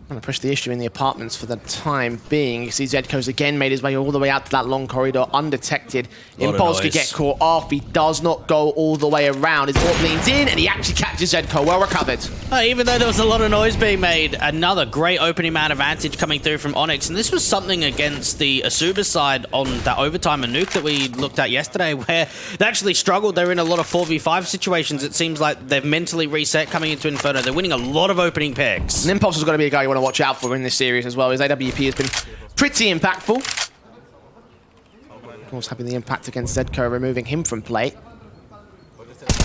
I'm going to push the issue in the apartments for the time being. You see Zedko's again made his way all the way out to that long corridor, undetected. Impulse could get caught off. He does not go all the way around. His AWP leans in, and he actually catches Zedko. Well recovered. Even though there was a lot of noise being made, another great opening man advantage coming through from ONYX. And this was something against the Asuba side on that overtime and nuke that we looked at yesterday, where they actually struggled. They're in a lot of 4v5 situations. It seems like they've mentally reset coming into Inferno. They're winning a lot of opening picks. And Impulse is going to be a guy you want to watch out for in this series as well. His AWP has been pretty impactful. Of course, having the impact against Zedko, removing him from play.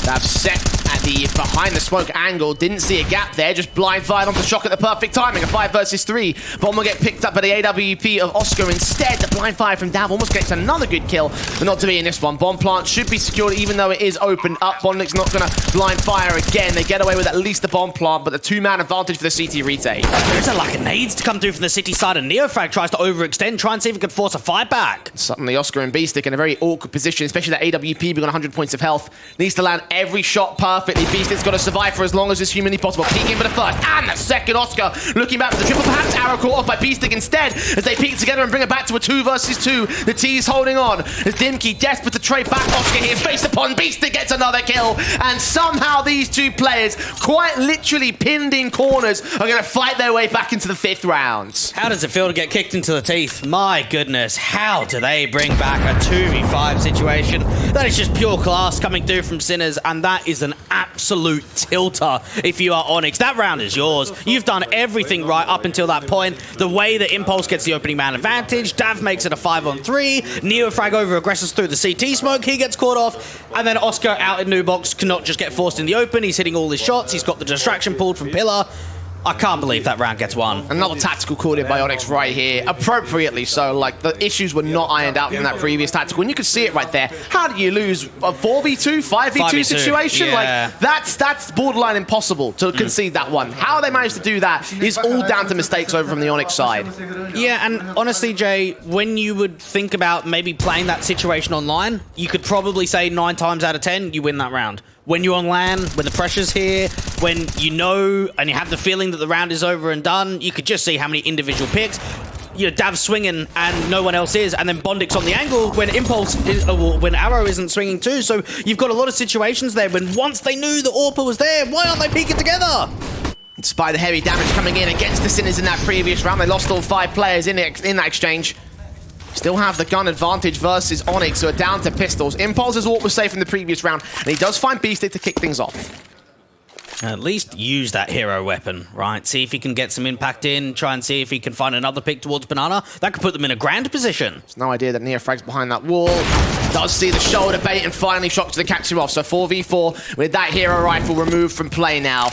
They've set at the behind the smoke angle, didn't see a gap there, just blind fired onto Shock at the perfect timing, a 5 versus 3. Bomb will get picked up by the AWP of Oscar instead. The blind fire from Dav almost gets another good kill, but not to be in this one. Bomb plant should be secured even though it is opened up. ONYX not going to blind fire again. They get away with at least the bomb plant, but the two-man advantage for the CT retake. There's a lack of nades to come through from the city side, and Neofrag tries to overextend, try and see if it can force a fight back. Suddenly Oscar and B-Stick in a very awkward position, especially that AWP being on 100 points of health. Needs to land every shot perfectly. B-Stick's got to survive for as long as is humanly possible. Peeking for the first and the second. Oscar looking back for the triple, perhaps Arrow caught off by B-Stick instead as they peek together and bring it back to a 2 versus 2. The T's holding on as Dimki desperate to trade back. Oscar here based upon B-Stick gets another kill, and somehow these two players, quite literally pinned in corners, are going to fight their way back into the 5th round. How does it feel to get kicked into the teeth? My goodness, how do they bring back a 2v5 situation? That is just pure class coming through from Sinners, and that is an absolute tilter if you are ONYX. That round is yours. You've done everything right up until that point. The way that Impulse gets the opening man advantage, Dav makes it a 5-on-3, Neofrag over aggresses through the CT smoke, he gets caught off, and then Oscar out in new box cannot just get forced in the open. He's hitting all his shots, he's got the distraction pulled from Pillar. I can't believe that round gets won. Another tactical called in by ONYX right here, appropriately so. Like, the issues were not ironed out from that previous tactical, and you could see it right there. How do you lose a 4v2, 5v2 situation? Yeah. Like, that's borderline impossible to concede that one. How they managed to do that is all down to mistakes over from the ONYX side. Yeah, and honestly, Jay, when you would think about maybe playing that situation online, you could probably say 9 times out of 10, you win that round. When you're on LAN, when the pressure's here, when you know and you have the feeling that the round is over and done, you could just see how many individual picks. You know, Dav's swinging and no one else is, and then Bondix on the angle when Impulse is, when Arrow isn't swinging too. So you've got a lot of situations there when once they knew the AWP was there, why aren't they peeking together? Despite the heavy damage coming in against the Sinners in that previous round, they lost all 5 players in that exchange. Still have the gun advantage versus ONYX, who are down to pistols. Impulse's AWP was safe in the previous round, and he does find B-Stick to kick things off. At least use that hero weapon, right? See if he can get some impact in, try and see if he can find another pick towards Banana. That could put them in a grand position. There's no idea that Neofrag's behind that wall. Does see the shoulder bait and finally Shock to catch him off. So 4v4 with that hero rifle removed from play now.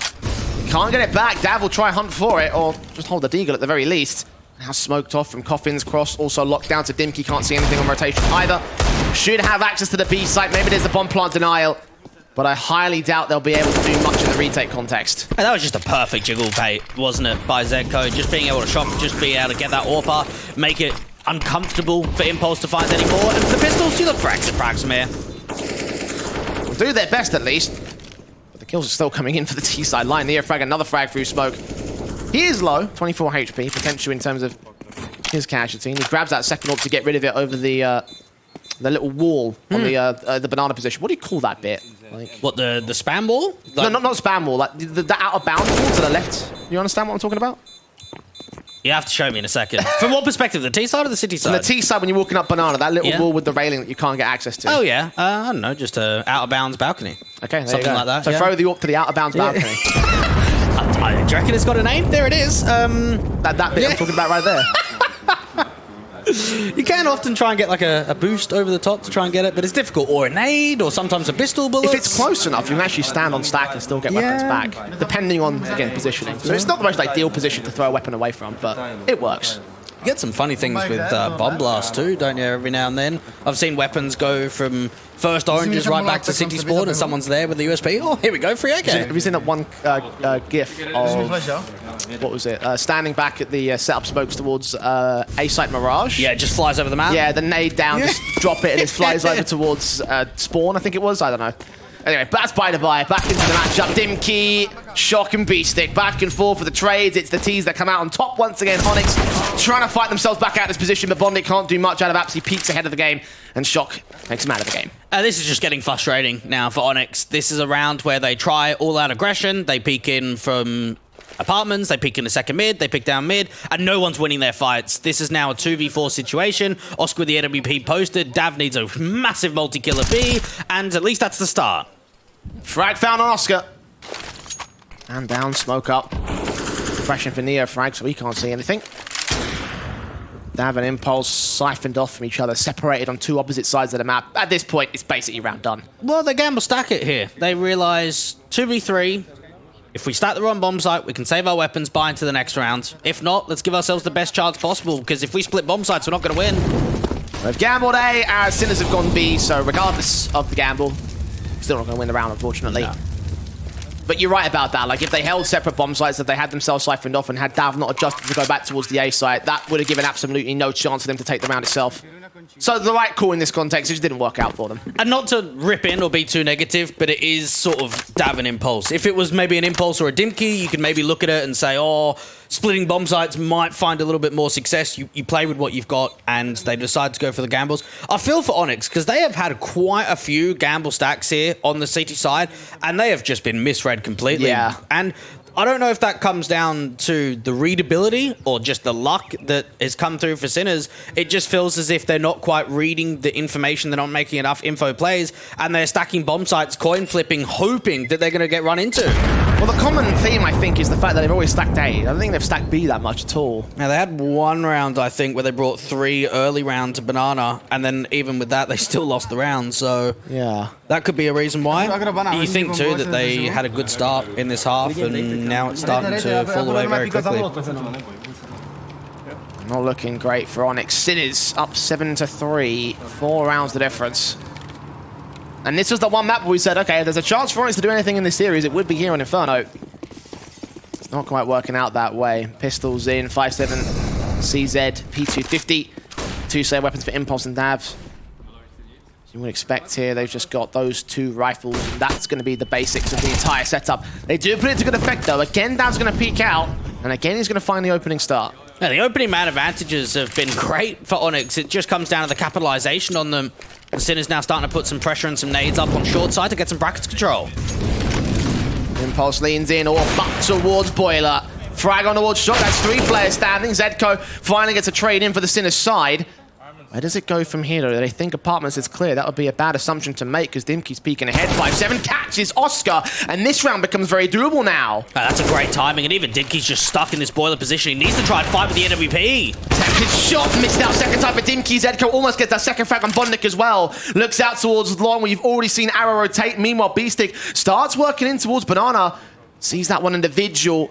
Can't get it back. Dav will try hunt for it, or just hold the deagle at the very least. Now smoked off from Coffin's cross, also locked down to Dimki, can't see anything on rotation either. Should have access to the B site, maybe there's a bomb plant denial, but I highly doubt they'll be able to do much in the retake context. And that was just a perfect jiggle bait, wasn't it, by Zedko? Just being able to Shock, just being able to get that AWP, make it uncomfortable for Impulse to find any more, and for the pistols, you look frags from here. Will do their best at least, but the kills are still coming in for the T side line. Neofrag, another frag through smoke. He is low, 24 HP, potential in terms of his casualty. And he grabs that second orb to get rid of it over the little wall on the banana position. What do you call that bit? Like, What, the spam wall? no, not spam wall. Like the out of bounds wall to the left. You understand what I'm talking about? You have to show me in a second. From what perspective, the T side or the city side? On the T side, when you're walking up banana, that little wall with the railing that you can't get access to. Oh, yeah. I don't know, just a out-of-bounds balcony. Okay, there Something you go. like that, So yeah. throw the orb to the out-of-bounds balcony. Do you reckon it's got a name? There it is. That bit I'm talking about right there. You can often try and get like a boost over the top to try and get it, but it's difficult. Or a nade, or sometimes a pistol bullet. If it's close enough, you can actually stand on stack and still get weapons back, depending on, again, positioning. So it's not the most ideal position to throw a weapon away from, but it works. You get some funny things with bomb blast too, don't you? Every now and then, I've seen weapons go from first oranges right back to city spawn, and someone's there with the USP. Oh, here we go, free AK. Have you seen that one GIF of what was it? Standing back at the setup spokes towards A-Site Mirage. Yeah, it just flies over the map. Yeah, the nade down, just drop it, and it flies over towards spawn. I think it was. I don't know. Anyway, that's by the by. Back into the matchup. Dimkey, Shock, and B-Stick back and forth for the trades. It's the T's that come out on top once again. ONYX trying to fight themselves back out of this position, but Bondic can't do much out of Apps. He peaks ahead of the game, and Shock makes him out of the game. This is just getting frustrating now for ONYX. This is a round where they try all-out aggression. They peek in from apartments, they peek in the second mid, they pick down mid, and no one's winning their fights. This is now a 2v4 situation. Oscar with the AWP posted. Dav needs a massive multi-killer B, and at least that's the start. Frag found on Oscar. And down, smoke up. Crashing for Neo frag, so he can't see anything. Dav and Impulse siphoned off from each other, separated on two opposite sides of the map. At this point, it's basically round done. Well, they gamble stack it here. They realise 2v3. If we stack the wrong bomb site, we can save our weapons, buy into the next round. If not, let's give ourselves the best chance possible, because if we split bomb sites, we're not going to win. They've gambled A, our Sinners have gone B, so regardless of the gamble, still not going to win the round, unfortunately. No. But you're right about that. Like, if they held separate bomb sites, if they had themselves siphoned off and had Dav not adjusted to go back towards the A site, that would have given absolutely no chance for them to take the round itself. So the right call in this context, it just didn't work out for them. And not to rip in or be too negative, but it is sort of Dav and Impulse. If it was maybe an Impulse or a Dimkey, you could maybe look at it and say, oh, splitting bomb sites might find a little bit more success. You play with what you've got, and they decide to go for the gambles. I feel for ONYX, because they have had quite a few gamble stacks here on the CT side, and they have just been misread completely. Yeah. And I don't know if that comes down to the readability or just the luck that has come through for Sinners. It just feels as if they're not quite reading the information, they're not making enough info plays, and they're stacking bomb sites, coin flipping, hoping that they're going to get run into. Well, the common theme, I think, is the fact that they've always stacked A. I don't think they've stacked B that much at all. Now, they had one round, I think, where they brought 3 early round to Banana, and then even with that, they still lost the round, so yeah, that could be a reason why. You think, too, that they had a good start in this half, and now it's starting to fall away very quickly. Not looking great for ONYX. Sinners up 7-3, 4 rounds the difference. And this was the one map where we said, okay, if there's a chance for ONYX to do anything in this series, it would be here on Inferno. It's not quite working out that way. Pistols in, 5.7, CZ, P250. 2 save weapons for Impulse and Davs. You would expect here, they've just got those 2 rifles, and that's going to be the basics of the entire setup. They do put it to good effect, though. Again, Dav's going to peek out, and again, he's going to find the opening start. Yeah, the opening man advantages have been great for ONYX. It just comes down to the capitalization on them. The Sinner's now starting to put some pressure and some nades up on short side to get some brackets control. Impulse leans in, or back towards Boiler. Frag on towards Shot, that's 3 players standing. Zedko finally gets a trade in for the Sinner's side. Where does it go from here, though? They think apartments is clear. That would be a bad assumption to make, because Dimkey's peeking ahead. 5-7 catches Oscar, and this round becomes very doable now. That's a great timing, and even Dimkey's just stuck in this Boiler position. He needs to try and fight with the NWP. His shot missed out second time for Dimkey. Zedko almost gets that second frag on Bondic as well. Looks out towards long, where you've already seen Arrow rotate. Meanwhile, B-Stick starts working in towards Banana. Sees that one individual.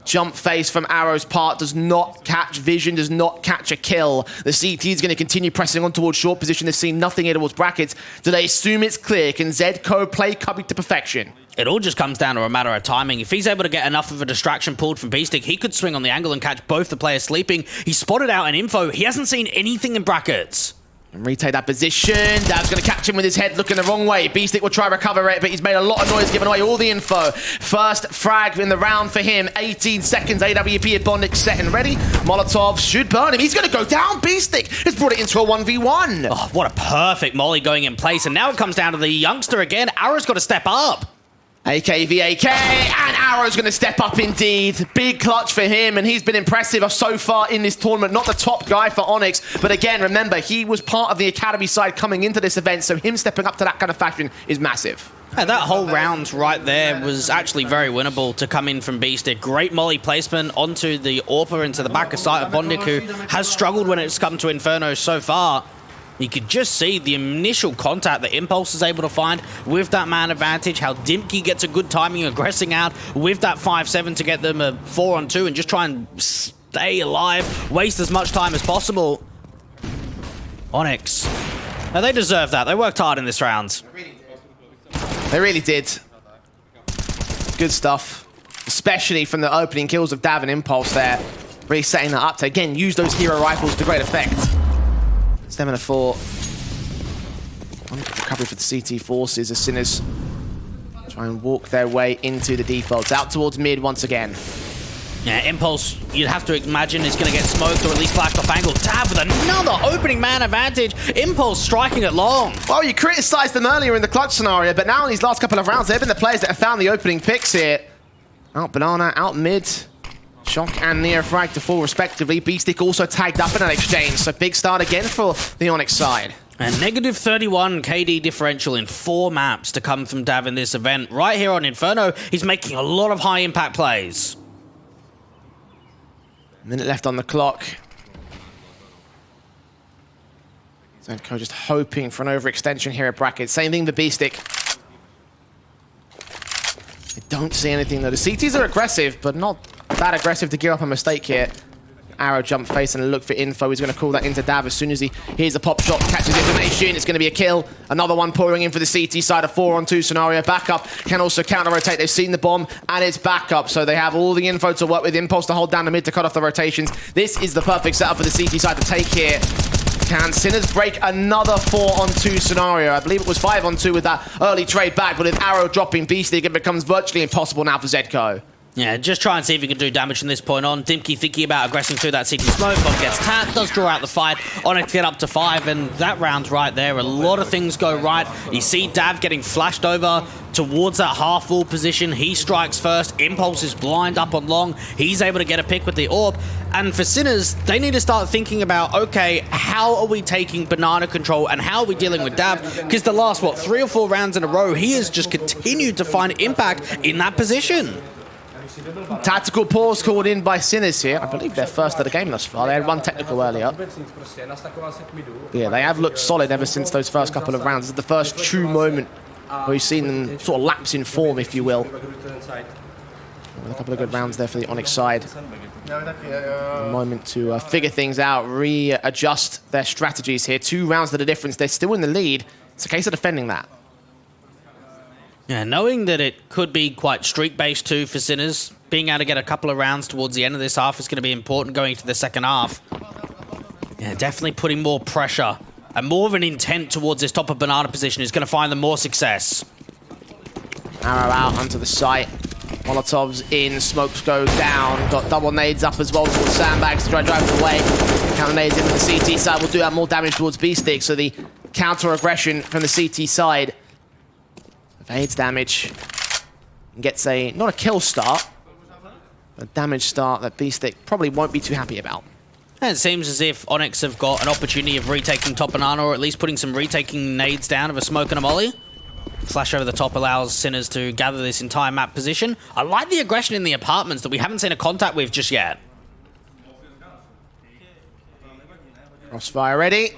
Jump face from Arrow's part does not catch vision, does not catch a kill. The CT is going to continue pressing on towards short position. They've seen nothing here towards brackets. Do they assume it's clear? Can Zedko play Cubby to perfection? It all just comes down to a matter of timing. If he's able to get enough of a distraction pulled from B-Stick, he could swing on the angle and catch both the players sleeping. He spotted out an info. He hasn't seen anything in brackets. And retake that position. Dav's going to catch him with his head looking the wrong way. Beestick will try to recover it, but he's made a lot of noise giving away all the info. First frag in the round for him. 18 seconds. AWP at ONYX set and ready. Molotov should burn him. He's going to go down. Beestick has brought it into a 1v1. Oh, what a perfect molly going in place. And now it comes down to the youngster again. Arrow's got to step up. AKVAK, and Arrow's going to step up indeed. Big clutch for him, and he's been impressive so far in this tournament. Not the top guy for ONYX, but again, remember, he was part of the Academy side coming into this event, so him stepping up to that kind of fashion is massive. And that whole round right there was actually very winnable to come in from Beestick. Great molly placement onto the AWPer into the back of sight of Bondic, who has struggled when it's come to Inferno so far. You could just see the initial contact that Impulse is able to find with that man advantage, how Dimkey gets a good timing aggressing out with that 5-7 to get them a 4-on-2 and just try and stay alive, waste as much time as possible. ONYX. Now they deserve that. They worked hard in this round. They really did. Good stuff. Especially from the opening kills of Dav and Impulse there. Really setting that up to, again, use those hero rifles to great effect. 7-4. Recovery for the CT forces as Sinners try and walk their way into the defaults. Out towards mid once again. Yeah, Impulse, you'd have to imagine, is going to get smoked or at least flashed off angle. Dav with another opening man advantage. Impulse striking it long. Well, you criticised them earlier in the clutch scenario, but now in these last couple of rounds, they've been the players that have found the opening picks here. Out banana, out mid. Shock and Neo frag to full respectively. Beestick also tagged up in an exchange, so big start again for the ONYX side. And negative 31 KD differential in 4 maps to come from Dav in this event. Right here on Inferno, he's making a lot of high impact plays. Minute left on the clock. Zedco just hoping for an overextension here at bracket. Same thing for Beestick. I don't see anything though. The CTs are aggressive, but not that aggressive to give up a mistake here. Arrow jump face and look for info. He's going to call that into Dav as soon as he hears a pop shot, catches information. It's going to be a kill. Another one pouring in for the CT side, a 4-on-2 scenario. Backup can also counter-rotate. They've seen the bomb and it's backup, so they have all the info to work with. Impulse to hold down the mid to cut off the rotations. This is the perfect setup for the CT side to take here. Can Sinners break another 4-on-2 scenario? I believe it was 5-on-2 with that early trade back, but with Arrow dropping Beestick, it becomes virtually impossible now for Zedco. Yeah, just try and see if he can do damage from this point on. Dimkey thinking about aggressing through that CT smoke. Bomb gets tapped, does draw out the fight. ONYX get up to 5, and that round right there, a lot of things go right. You see Dav getting flashed over towards that half-wall position. He strikes first. Impulse is blind up on long. He's able to get a pick with the AWP. And for Sinners, they need to start thinking about, okay, how are we taking banana control and how are we dealing with Dav? Because the last, 3 or 4 rounds in a row, he has just continued to find impact in that position. Tactical pause called in by Sinners here. I believe they're first of the game thus far. They had one technical earlier. Yeah, they have looked solid ever since those first couple of rounds. This is the first true moment where we've seen them sort of lapse in form, if you will. A couple of good rounds there for the ONYX side. A moment to figure things out, readjust their strategies here. 2 rounds to the difference. They're still in the lead. It's a case of defending that. Yeah, knowing that it could be quite streak-based too for Sinners, being able to get a couple of rounds towards the end of this half is going to be important going into the second half. Yeah, definitely putting more pressure and more of an intent towards this top of banana position is going to find them more success. Arrow out onto the site. Molotovs in, smokes go down. Got double nades up as well towards sandbags to try and drive them away. Counter nades into the CT side will do out more damage towards Beestick, so the counter aggression from the CT side evades damage and gets not a kill start, but a damage start that Beestick probably won't be too happy about. And it seems as if ONYX have got an opportunity of retaking top banana, or at least putting some retaking nades down of a smoke and a molly. Flash over the top allows Sinners to gather this entire map position. I like the aggression in the apartments that we haven't seen a contact with just yet. Crossfire ready.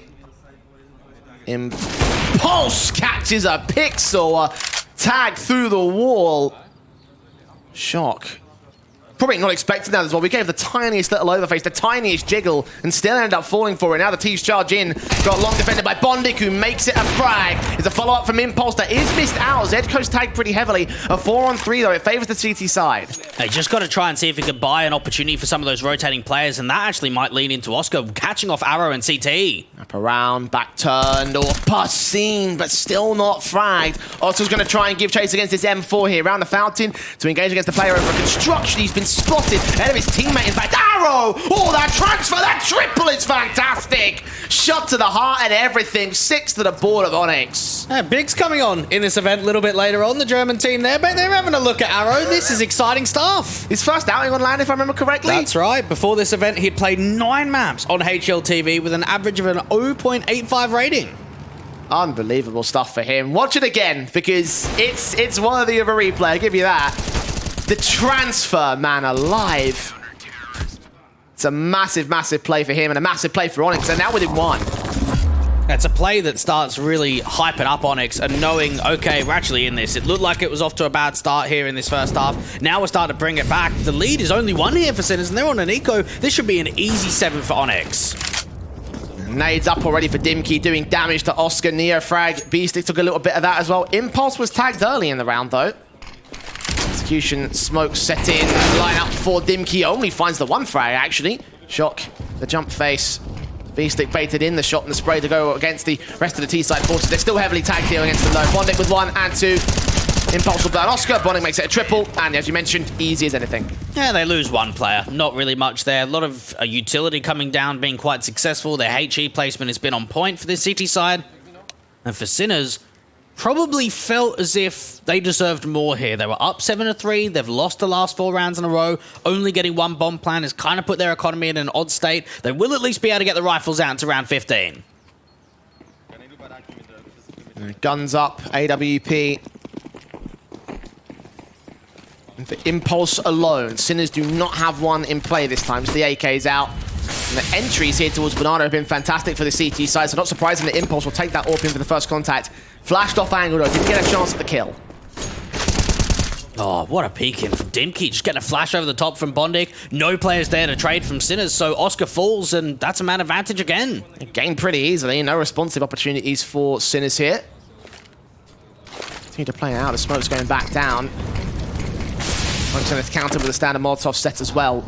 Impulse catches a pixel. Tag through the wall. Shock. Probably not expecting that as well. We gave the tiniest little overface, the tiniest jiggle, and still ended up falling for it. Now the T's charge in. Got long defended by Bondic, who makes it a frag. It's a follow-up from Impulse that is missed out. Zedco's tagged pretty heavily. A 4-on-3 though. It favors the CT side. They just got to try and see if he could buy an opportunity for some of those rotating players, and that actually might lean into Oscar catching off Arrow and CT. Around, back turned, or bust seen, but still not fragged. Otto's going to try and give chase against this M4 here. Around the fountain to engage against the player over construction. He's been spotted ahead of his teammate. In fact, Arrow! Oh, that transfer, that triple is fantastic! Shot to the heart and everything. 6 to the board of ONYX. Yeah, Big's coming on in this event a little bit later on, the German team there, but they're having a look at Arrow. This is exciting stuff. His first outing on land, if I remember correctly. That's right. Before this event, he'd played 9 maps on HLTV with an average of an 0.85 rating. Unbelievable stuff for him. Watch it again, because it's worthy of a replay, I'll give you that. The transfer, man, alive. It's a massive, massive play for him and a massive play for ONYX, and now within 1. It's a play that starts really hyping up ONYX and knowing, okay, we're actually in this. It looked like it was off to a bad start here in this first half. Now we're starting to bring it back. The lead is only 1 here for Sinners, and they're on an eco. This should be an easy 7 for ONYX. Nades up already for Dimkey, doing damage to Oscar. Neo frag. Beastic took a little bit of that as well. Impulse was tagged early in the round, though. Execution, smoke set in. Line up for Dimkey. Only finds the 1 frag, actually. Shock, the jump face. Beastic baited in the shot and the spray to go against the rest of the T-side forces. They're still heavily tagged here against the low. Bondic with 1 and 2. Impulse will burn Oscar. Bondic makes it a triple. And as you mentioned, easy as anything. Yeah, they lose 1 player. Not really much there. A lot of utility coming down, being quite successful. Their HE placement has been on point for this City side. And for Sinners, probably felt as if they deserved more here. They were up 7-3. They've lost the last 4 rounds in a row. Only getting 1 bomb plan has kind of put their economy in an odd state. They will at least be able to get the rifles out into round 15. Guns up, AWP. And for Impulse alone, Sinners do not have 1 in play this time, so the AK's out. And the entries here towards Banana have been fantastic for the CT side, so not surprising that Impulse will take that AWP in for the first contact. Flashed off angle though, didn't get a chance at the kill. Oh, what a peek in from Dimkey. Just getting a flash over the top from Bondic. No players there to trade from Sinners, so Oscar falls, and that's a man advantage again. Gained pretty easily, no responsive opportunities for Sinners here. Continue to play out, the smoke's going back down. ONYX counter with a standard Molotov set as well.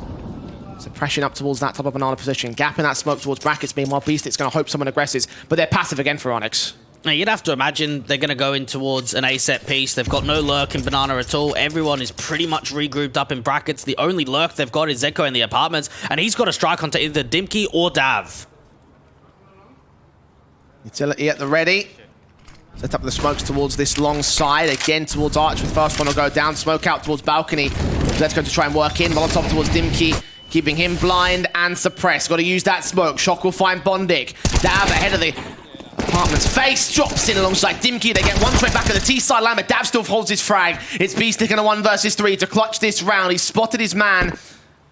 So pressing up towards that top of Banana position. Gap in that smoke towards brackets. Meanwhile, Beastic's going to hope someone aggresses, but they're passive again for ONYX. Now, you'd have to imagine they're going to go in towards an A-set piece. They've got no lurk in Banana at all. Everyone is pretty much regrouped up in brackets. The only lurk they've got is Zeko in the apartments, and he's got a strike onto either Dimkey or Dav. Utility at the ready. Set up the smokes towards this long side. Again towards Arch. The first one will go down. Smoke out towards Balcony. Let's go to try and work in. Molotov towards Dimkey. Keeping him blind and suppressed. Got to use that smoke. Shock will find Bondic. Dav ahead of the apartment's face. Drops in alongside Dimkey. They get 1 straight back at the T-side line, but Dav still holds his frag. It's Beastic in a 1 versus 3 to clutch this round. He's spotted his man,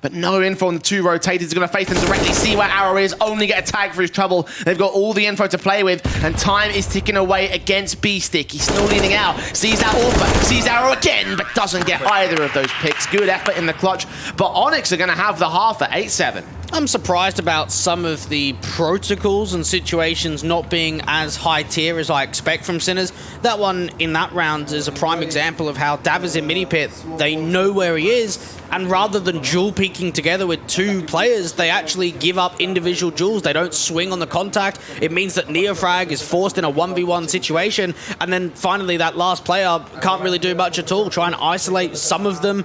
but no info on the 2 rotators. He's going to face them directly, see where Arrow is, only get a tag for his trouble. They've got all the info to play with, and time is ticking away against Beastic. He's still leaning out, sees that AWP, sees Arrow again, but doesn't get either of those picks. Good effort in the clutch, but ONYX are going to have the half at 8-7. I'm surprised about some of the protocols and situations not being as high tier as I expect from Sinners. That one in that round is a prime example of how Dav is in mini-pit. They know where he is, and rather than dual peeking together with 2 players, they actually give up individual duels. They don't swing on the contact. It means that Neofrag is forced in a 1v1 situation, and then finally that last player can't really do much at all. Try and isolate some of them.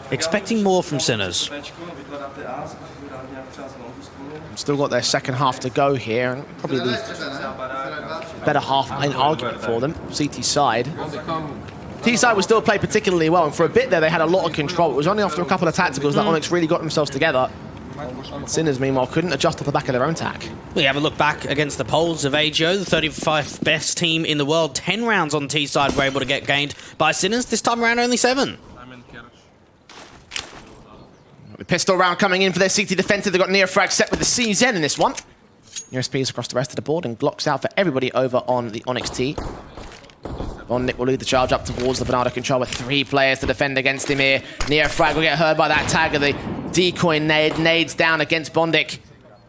Expecting more from Sinners. Still got their second half to go here, and probably the better half in argument for them. CT side. T-side was still played particularly well, and for a bit there they had a lot of control. It was only after a couple of tacticals that ONYX really got themselves together. Sinners, meanwhile, couldn't adjust off the back of their own tack. We have a look back against the polls of AGO, the 35th best team in the world. 10 rounds on T-side were able to get gained by Sinners. This time around, only 7. The pistol round coming in for their CT defensive. They've got Neofrag set with the CZ in this one. USPs across the rest of the board, and Glocks out for everybody over on the ONYX T. ONYX will lead the charge up towards the Bernardo control with 3 players to defend against him here. Neofrag will get heard by that tag of the decoy nade. Nades down against Bondic.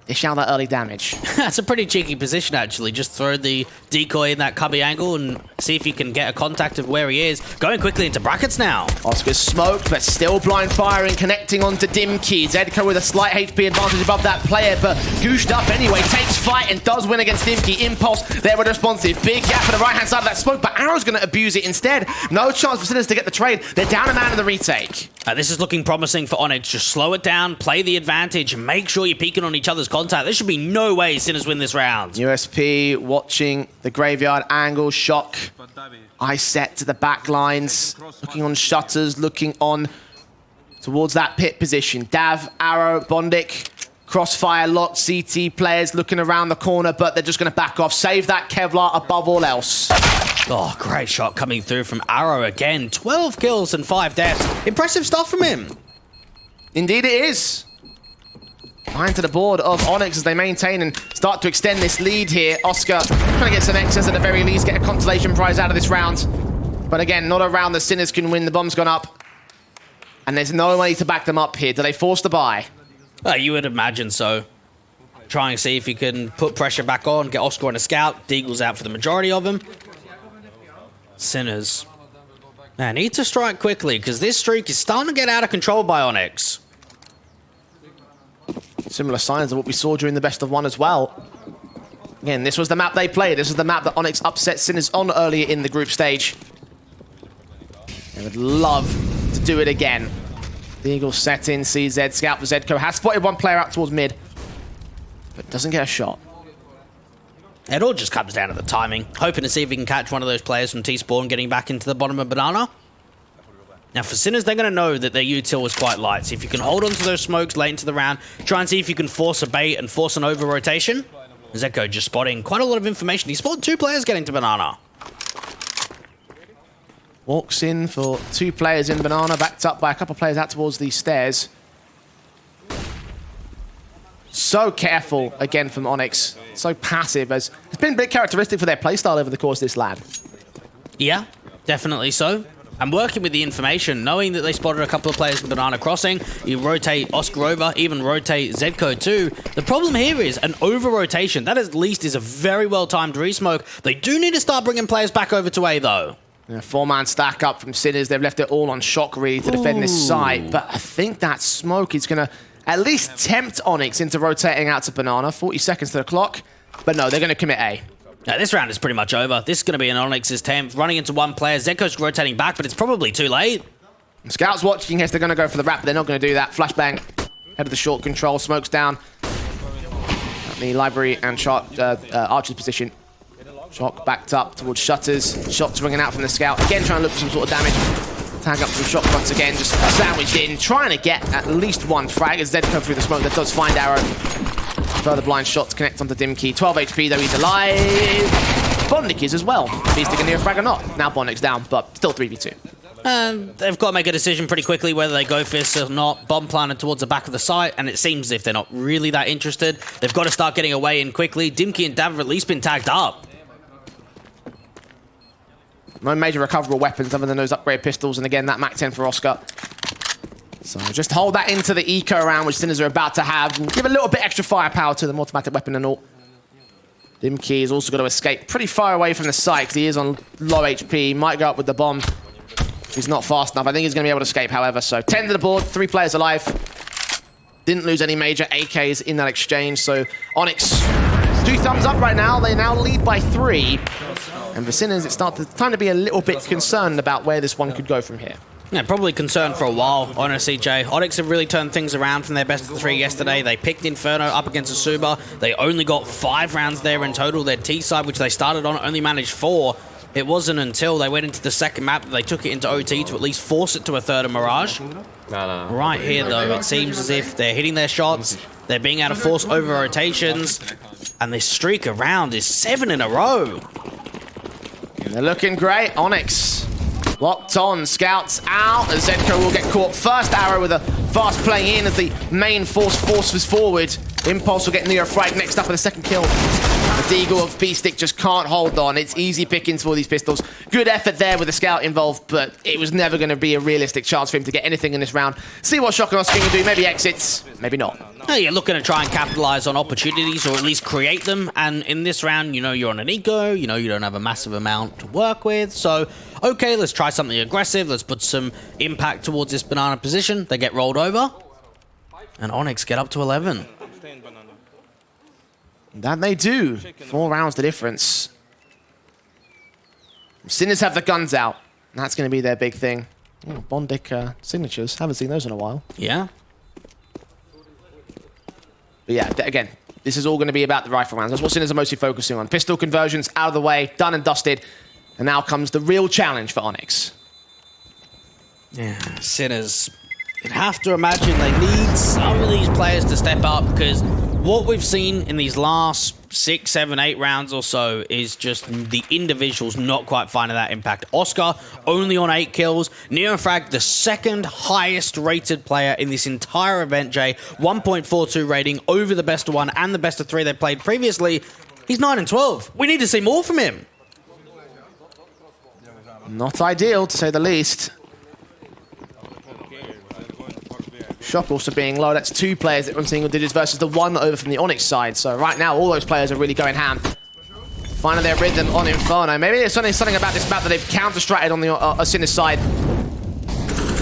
dish out that early damage. That's a pretty cheeky position, actually. Just throw the decoy in that cubby angle and see if you can get a contact of where he is. Going quickly into brackets now. Oscar's smoked, but still blind firing, connecting onto Dimkey. Zedko with a slight HP advantage above that player, but gooshed up anyway. Takes fight and does win against Dimkey. Impulse there with responsive. Big gap for the right-hand side of that smoke, but Arrow's going to abuse it instead. No chance for Sinners to get the trade. They're down a man in the retake. This is looking promising for ONYX. Just slow it down, play the advantage, and make sure you're peeking on each other's contact. There should be no way Sinners win this round. USP watching the graveyard angle. Shock. Eye set to the back lines. Looking on shutters, looking on towards that pit position. Dav, Arrow, Bondic. Crossfire locked, CT players looking around the corner, but they're just going to back off. Save that Kevlar above all else. Oh, great shot coming through from Arrow again. 12 kills and 5 deaths. Impressive stuff from him. Indeed it is. Line to the board of ONYX as they maintain and start to extend this lead here. Oscar trying to get some excess at the very least, get a consolation prize out of this round. But again, not a round the Sinners can win. The bomb's gone up. And there's no money to back them up here. Do they force the buy? You would imagine so. Try and see if you can put pressure back on, get Oscar on a scout. Deagle's out for the majority of them. Sinners. Now, need to strike quickly because this streak is starting to get out of control by ONYX. Similar signs of what we saw during the best of one as well. Again, this was the map they played. This is the map that ONYX upset Sinners on earlier in the group stage. They would love to do it again. The Eagles set in, CZ, scout for Zedko. Has spotted one player out towards mid, but doesn't get a shot. It all just comes down to the timing. Hoping to see if we can catch one of those players from T-Spawn getting back into the bottom of Banana. Now for Sinners, they're going to know that their util is quite light. So if you can hold on to those smokes late into the round, try and see if you can force a bait and force an over-rotation. Zedko just spotting quite a lot of information. He spotted 2 players getting to Banana. Walks in for 2 players in Banana, backed up by a couple of players out towards these stairs. So careful again from ONYX. So passive, as it's been a bit characteristic for their playstyle over the course of this lad. Yeah, definitely so. I'm working with the information, knowing that they spotted a couple of players in Banana Crossing. You rotate Oscar over, even rotate Zedko too. The problem here is an over-rotation. That at least is a very well-timed re-smoke. They do need to start bringing players back over to A though. Yeah, 4-man stack up from Sinners. They've left it all on Shock really to defend this site. But I think that smoke is going to at least tempt ONYX into rotating out to Banana. 40 seconds to the clock. But no, they're going to commit A. Now, this round is pretty much over. This is going to be an ONYX's 10th. Running into 1 player. Zedko's rotating back, but it's probably too late. Scouts watching here. They're going to go for the wrap, but they're not going to do that. Flashbang. Head of the short control. Smokes down. At the library and Archer's position. Shock backed up towards shutters. Shots ringing out from the scout. Again, trying to look for some sort of damage. Tag up from Shock once again. Just sandwiched in. Trying to get at least 1 frag as Zedko through the smoke. That does find Arrow. Further blind shots connect onto Dimkey. 12 HP though, he's alive. Bondic is as well. He's taking near a frag or not. Now Bondic's down, but still 3v2. They've got to make a decision pretty quickly whether they go for this or not. Bomb planted towards the back of the site, and it seems as if they're not really that interested. They've got to start getting away in quickly. Dimkey and Dav have at least been tagged up. No major recoverable weapons other than those upgrade pistols, and again, that MAC-10 for Oscar. So just hold that into the eco round, which Sinners are about to have, and give a little bit extra firepower to them, automatic weapon and all. Dimkey has also got to escape pretty far away from the site, because he is on low HP. Might go up with the bomb. He's not fast enough. I think he's going to be able to escape, however. So 10 to the board, 3 players alive. Didn't lose any major AKs in that exchange, so ONYX 2 thumbs up right now. They now lead by 3. And for Sinners, it's time to be a little bit concerned about where this one could go from here. Yeah, probably concerned for a while, honestly, Jay. ONYX have really turned things around from their best of 3 yesterday. They picked Inferno up against Asuba. They only got 5 rounds there in total. Their T side, which they started on, only managed 4. It wasn't until they went into the second map that they took it into OT to at least force it to a third of Mirage. No. Right here, though, it seems as if they're hitting their shots. They're being able to force over rotations. And this streak around is 7 in a row. They're looking great. ONYX locked on. Scouts out as Zedko will get caught. First Arrow with a fast play in as the main forces forward. Impulse will get Neo Frag next up with a second kill. The Deagle of B-Stick just can't hold on. It's easy pickings for these pistols. Good effort there with the scout involved, but it was never going to be a realistic chance for him to get anything in this round. See what Shock and ONYX can do. Maybe exits, maybe not. Hey, you're looking to try and capitalize on opportunities, or at least create them. And in this round, you know you're on an eco, you know you don't have a massive amount to work with. So, okay, let's try something aggressive. Let's put some impact towards this banana position. They get rolled over, and ONYX get up to 11. That they do. 4 rounds the difference. Sinners have the guns out. That's going to be their big thing. Oh, Bondic signatures. Haven't seen those in a while. Yeah. But yeah, again, this is all going to be about the rifle rounds. That's what Sinners are mostly focusing on. Pistol conversions out of the way, done and dusted. And now comes the real challenge for ONYX. Yeah, Sinners. You'd have to imagine they need some of these players to step up, because what we've seen in these last 6, 7, 8 rounds or so is just the individuals not quite finding that impact. Oscar only on 8 kills. Neofrag, the second highest rated player in this entire event, Jay. 1.42 rating over the best of 1 and the best of 3 they played previously. He's 9 and 12. We need to see more from him. Not ideal, to say the least. Shock also being low. That's 2 players that run single digits versus the 1 over from the ONYX side. So right now, all those players are really going ham. Finding their rhythm on Inferno. Maybe there's something about this map that they've counter-stratted on the Sinner side.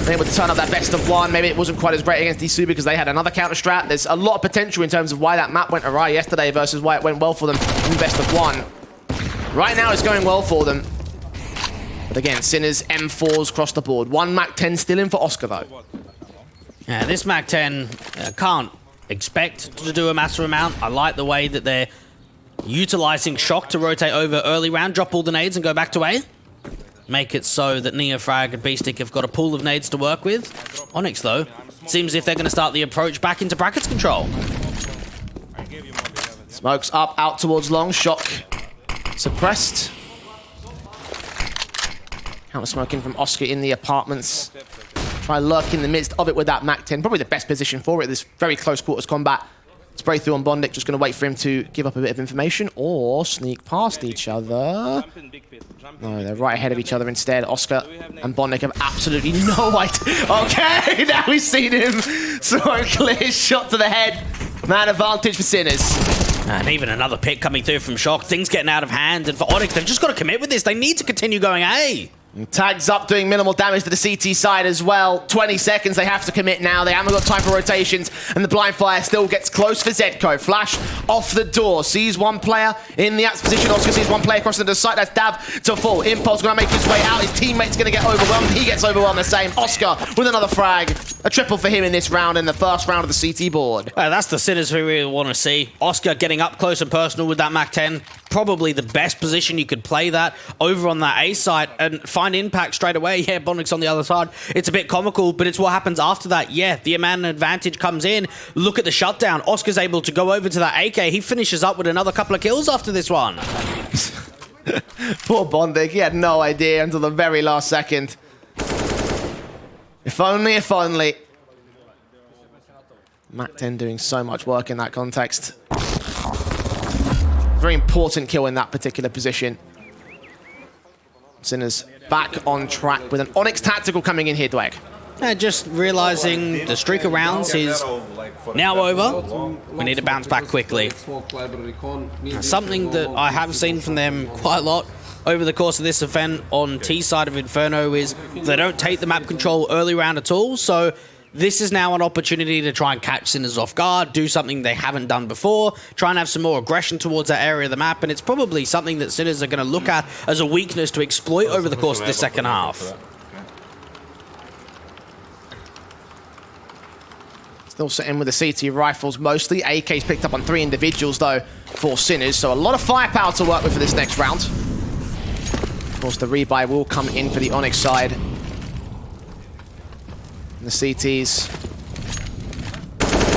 Been able to turn up that best of 1. Maybe it wasn't quite as great against Isu because they had another counter-strat. There's a lot of potential in terms of why that map went awry yesterday versus why it went well for them in best of 1. Right now, it's going well for them. But again, Sinners, M4s across the board. 1 Mac 10 still in for Oscar, though. Yeah, this Mac 10 can't expect to do a massive amount. I like the way that they're utilizing Shock to rotate over early round, drop all the nades and go back to A. Make it so that Neofrag and B-Stick have got a pool of nades to work with. ONYX, though, seems as if they're going to start the approach back into brackets control. Smokes up, out towards long. Shock suppressed. Counter smoking from Oscar in the apartments. Try lurk in the midst of it with that Mac 10. Probably the best position for it, this very close quarters combat. Spray through on Bondic, just going to wait for him to give up a bit of information or sneak past each other. No, they're right ahead of each other instead. Oscar and Bondic have absolutely no idea. Okay, now we've seen him. So clear shot to the head. Man advantage for Sinners. And even another pick coming through from Shock. Things getting out of hand. And for ONYX, they've just got to commit with this. They need to continue going A. And tags up, doing minimal damage to the CT side as well. 20 seconds, they have to commit now. They haven't got time for rotations, and the blind fire still gets close for Zedco. Flash off the door, sees 1 player in the axe position. Oscar sees 1 player crossing the site. That's Dav to full. Impulse going to make his way out. His teammate's going to get overwhelmed. He gets overwhelmed the same. Oscar with another frag. A triple for him in this round, in the first round of the CT board. That's the Sinners we really want to see. Oscar getting up close and personal with that Mac 10. Probably the best position you could play that over on that A site and find impact straight away. Yeah, Bondic on the other side. It's a bit comical, but it's what happens after that. Yeah, the man advantage comes in. Look at the shutdown. Oscar's able to go over to that AK. He finishes up with another couple of kills after this one. Poor Bondic. He had no idea until the very last second. If only, if only. Mac 10 doing so much work in that context. Very important kill in that particular position. Sinners back on track with an ONYX tactical coming in here, Dweg. Just realizing the streak of rounds is now over. We need to bounce back quickly. Something that I have seen from them quite a lot over the course of this event on T side of Inferno is they don't take the map control early round at all. So this is now an opportunity to try and catch Sinners off guard, do something they haven't done before, try and have some more aggression towards that area of the map, and it's probably something that Sinners are going to look at as a weakness to exploit over the course of this second half. Still sitting with the CT rifles mostly. AK's picked up on 3 individuals, though, for Sinners, so a lot of firepower to work with for this next round. Of course, the rebuy will come in for the ONYX side. The CTs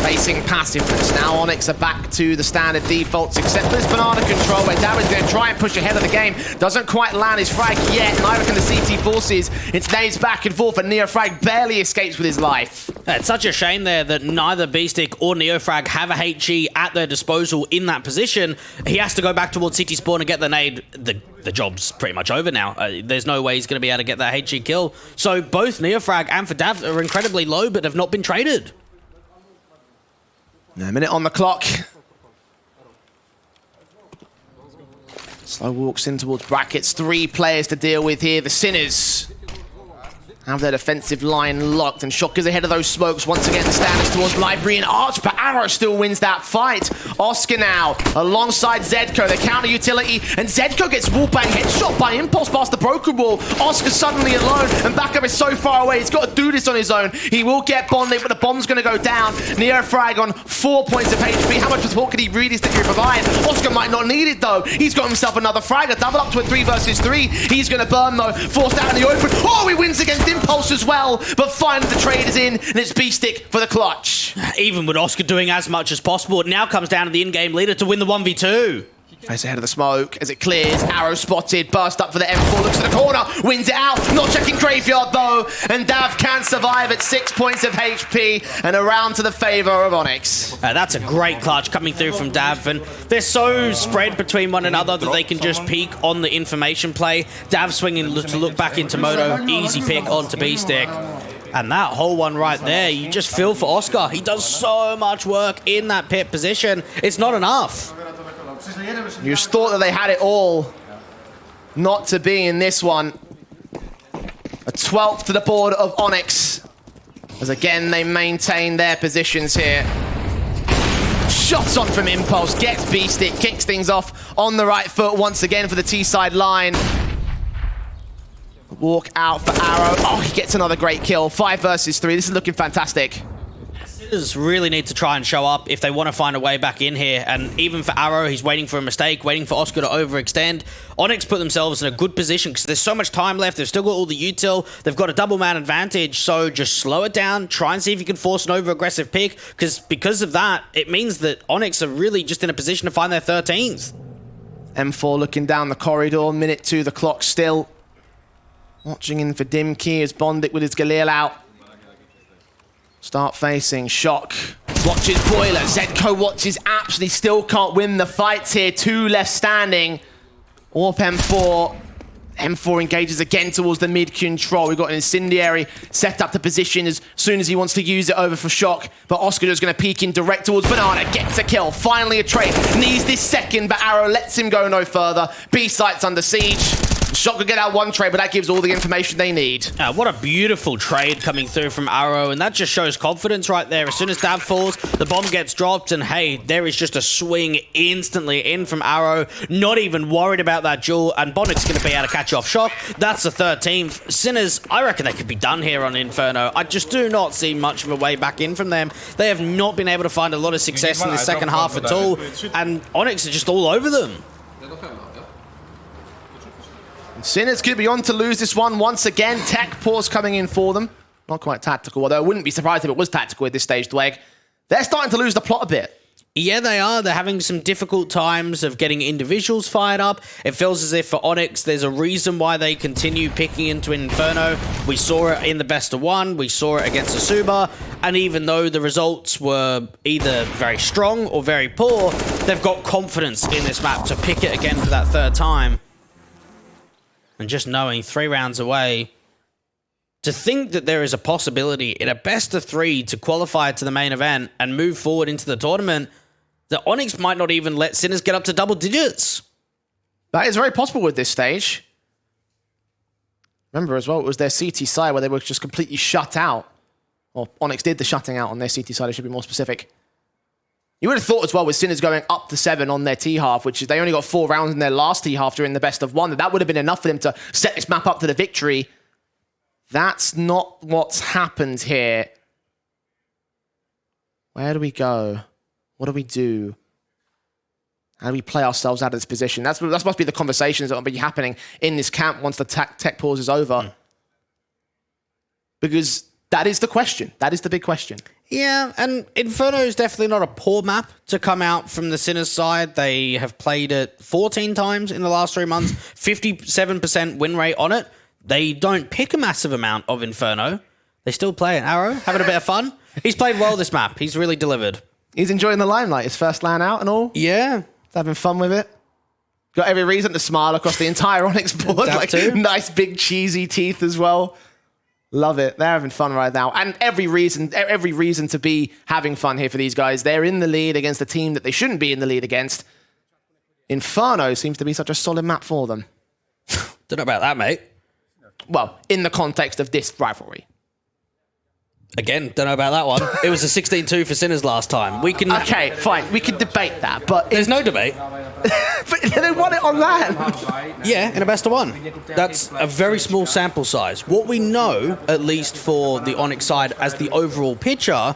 facing passiveness. Now ONYX are back to the standard defaults, except for this banana control where Dav is going to try and push ahead of the game. Doesn't quite land his frag yet, neither can the CT forces. It's nades back and forth, and Neofrag barely escapes with his life. It's such a shame there that neither Beastick or Neofrag have a HE at their disposal in that position. He has to go back towards CT spawn and get the nade. The job's pretty much over now. There's no way he's going to be able to get that HE kill. So both Neofrag and for Dav are incredibly low, but have not been traded. A minute on the clock. Slow walks in towards brackets. 3 players to deal with here. The Sinners have their defensive line locked, and Shock is ahead of those smokes. Once again, stands towards Library and Arch, but Arrow still wins that fight. Oscar now alongside Zedko, the counter utility, and Zedko gets wallbang headshot by Impulse past the broken wall. Oscar suddenly alone, and Backup is so far away. He's got to do this on his own. He will get bonded, but the bomb's going to go down. Neofrag on 4 points of HP. How much support can he realistically provide? Oscar might not need it though. He's got himself another frag, a double up to a 3 versus 3. He's going to burn though, forced out in the open. Oh, he wins against Impulse as well, but finally the trade is in, and it's Beastick for the clutch. Even with Oscar doing as much as possible, it now comes down to the in-game leader to win the 1v2. Face ahead of the smoke as it clears. Arrow spotted, burst up for the M4, looks at the corner, wins it out. Not checking Graveyard though, and Dav can survive at 6 points of HP and around to the favor of ONYX. That's a great clutch coming through from Dav, and they're so spread between one another that they can just peek on the information play. Dav swinging to look back into Moto, easy pick onto Beastick. And that whole one right there, you just feel for Oscar. He does so much work in that pit position. It's not enough. You just thought that they had it all. Not to be in this one. A 12th to the board of ONYX. As again, they maintain their positions here. Shots on from Impulse, gets Beastick, kicks things off on the right foot once again for the T-side line. Walk out for Arrow. Oh, he gets another great kill. 5 versus 3. This is looking fantastic. Sinners really need to try and show up if they want to find a way back in here. And even for Arrow, he's waiting for a mistake, waiting for Oscar to overextend. ONYX put themselves in a good position because there's so much time left. They've still got all the util. They've got a double man advantage. So just slow it down. Try and see if you can force an over-aggressive pick. Because of that, it means that ONYX are really just in a position to find their 13th. M4 looking down the corridor. Minute 2, the clock still. Watching in for Dimkey as Bondic with his Galil out. Start facing Shock. Watches Boiler. Zedko watches Absolutely still can't win the fights here. 2 left standing. Orp M4. M4 engages again towards the mid control. We've got an Incendiary set up the position as soon as he wants to use it over for Shock. But Oscar is going to peek in direct towards Banana. Gets a kill. Finally a trade. Needs this second, but Arrow lets him go no further. B-site's under siege. Shock could get out 1 trade, but that gives all the information they need. What a beautiful trade coming through from Arrow, and that just shows confidence right there. As soon as Dav falls, the bomb gets dropped, and hey, there is just a swing instantly in from Arrow. Not even worried about that duel, and Bonnic's going to be able to catch off Shock. That's the 13th. Sinners, I reckon they could be done here on Inferno. I just do not see much of a way back in from them. They have not been able to find a lot of success in the second half at all, and ONYX are just all over them. Sinners could be on to lose this one once again. Tech pause coming in for them. Not quite tactical, although I wouldn't be surprised if it was tactical at this stage, Dweg. They're starting to lose the plot a bit. Yeah, they are. They're having some difficult times of getting individuals fired up. It feels as if for ONYX, there's a reason why they continue picking into Inferno. We saw it in the best of 1. We saw it against Asuba. And even though the results were either very strong or very poor, they've got confidence in this map to pick it again for that 3rd time. And just knowing 3 rounds away, to think that there is a possibility in a best of 3 to qualify to the main event and move forward into the tournament, that ONYX might not even let Sinners get up to double digits. That is very possible with this stage. Remember as well, it was their CT side where they were just completely shut out. Or ONYX did the shutting out on their CT side, I should be more specific. You would have thought as well with Sinners going up to 7 on their T-half, which is they only got 4 rounds in their last T-half during the best of 1, that would have been enough for them to set this map up to the victory. That's not what's happened here. Where do we go? What do we do? How do we play ourselves out of this position? That must be the conversations that will be happening in this camp once the tech pause is over. Because that is the question. That is the big question. Yeah, and Inferno is definitely not a poor map to come out from the Sinners side. They have played it 14 times in the last 3 months, 57% win rate on it. They don't pick a massive amount of Inferno. They still play an Arrow, having a bit of fun. He's played well this map. He's really delivered. He's enjoying the limelight, his first LAN out and all. Yeah. He's having fun with it. Got every reason to smile across the entire ONYX board. Like, nice big cheesy teeth as well. Love it. They're having fun right now. And every reason to be having fun here for these guys. They're in the lead against a team that they shouldn't be in the lead against. Inferno seems to be such a solid map for them. Don't know about that, mate. Well, in the context of this rivalry. Again, don't know about that one. It was a 16-2 for Sinners last time. We can... Okay, fine. We can debate that, but... There's no debate. But they won it on LAN. Yeah, in a best of one. That's a very small sample size. What we know, at least for the ONYX side, as the overall picture,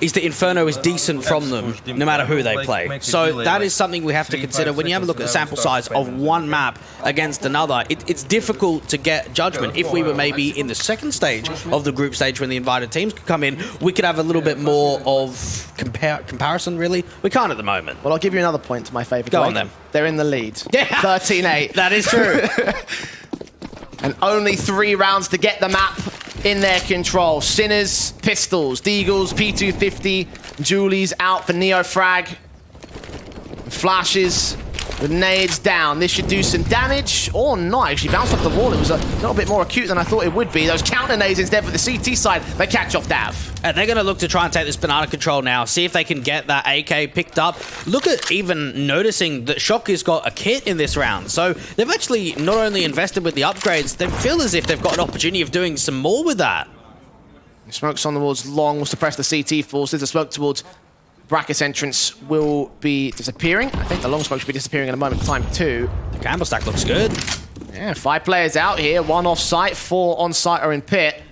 is that Inferno is decent from them, no matter who they play. So that is something we have to consider. When you have a look at the sample size of one map against another, it's difficult to get judgment. If we were maybe in the second stage of the group stage when the invited teams could come in, we could have a little bit more of comparison, really. We can't at the moment. Well, I'll give you another point to my favour. Go on, then. They're in the lead. Yeah. 13-8. That is true. And only 3 rounds to get the map in their control. Sinners, Pistols, Deagles, P250, Julies out for Neofrag. Flashes with nades down. This should do some damage or not. Actually bounced off the wall. It was a little bit more acute than I thought it would be. Those counter nades instead for the CT side, they catch off Dav. And they're going to look to try and take this banana control now, see if they can get that AK picked up. Look at even noticing that Shock has got a kit in this round. So they've actually not only invested with the upgrades, they feel as if they've got an opportunity of doing some more with that. Smokes on towards long will suppress the CT forces. The smoke towards Bracket's entrance will be disappearing. I think the long smoke should be disappearing in a moment of time too. The gamble stack looks good. Yeah, 5 players out here. 1 off site, 4 on site or in pit.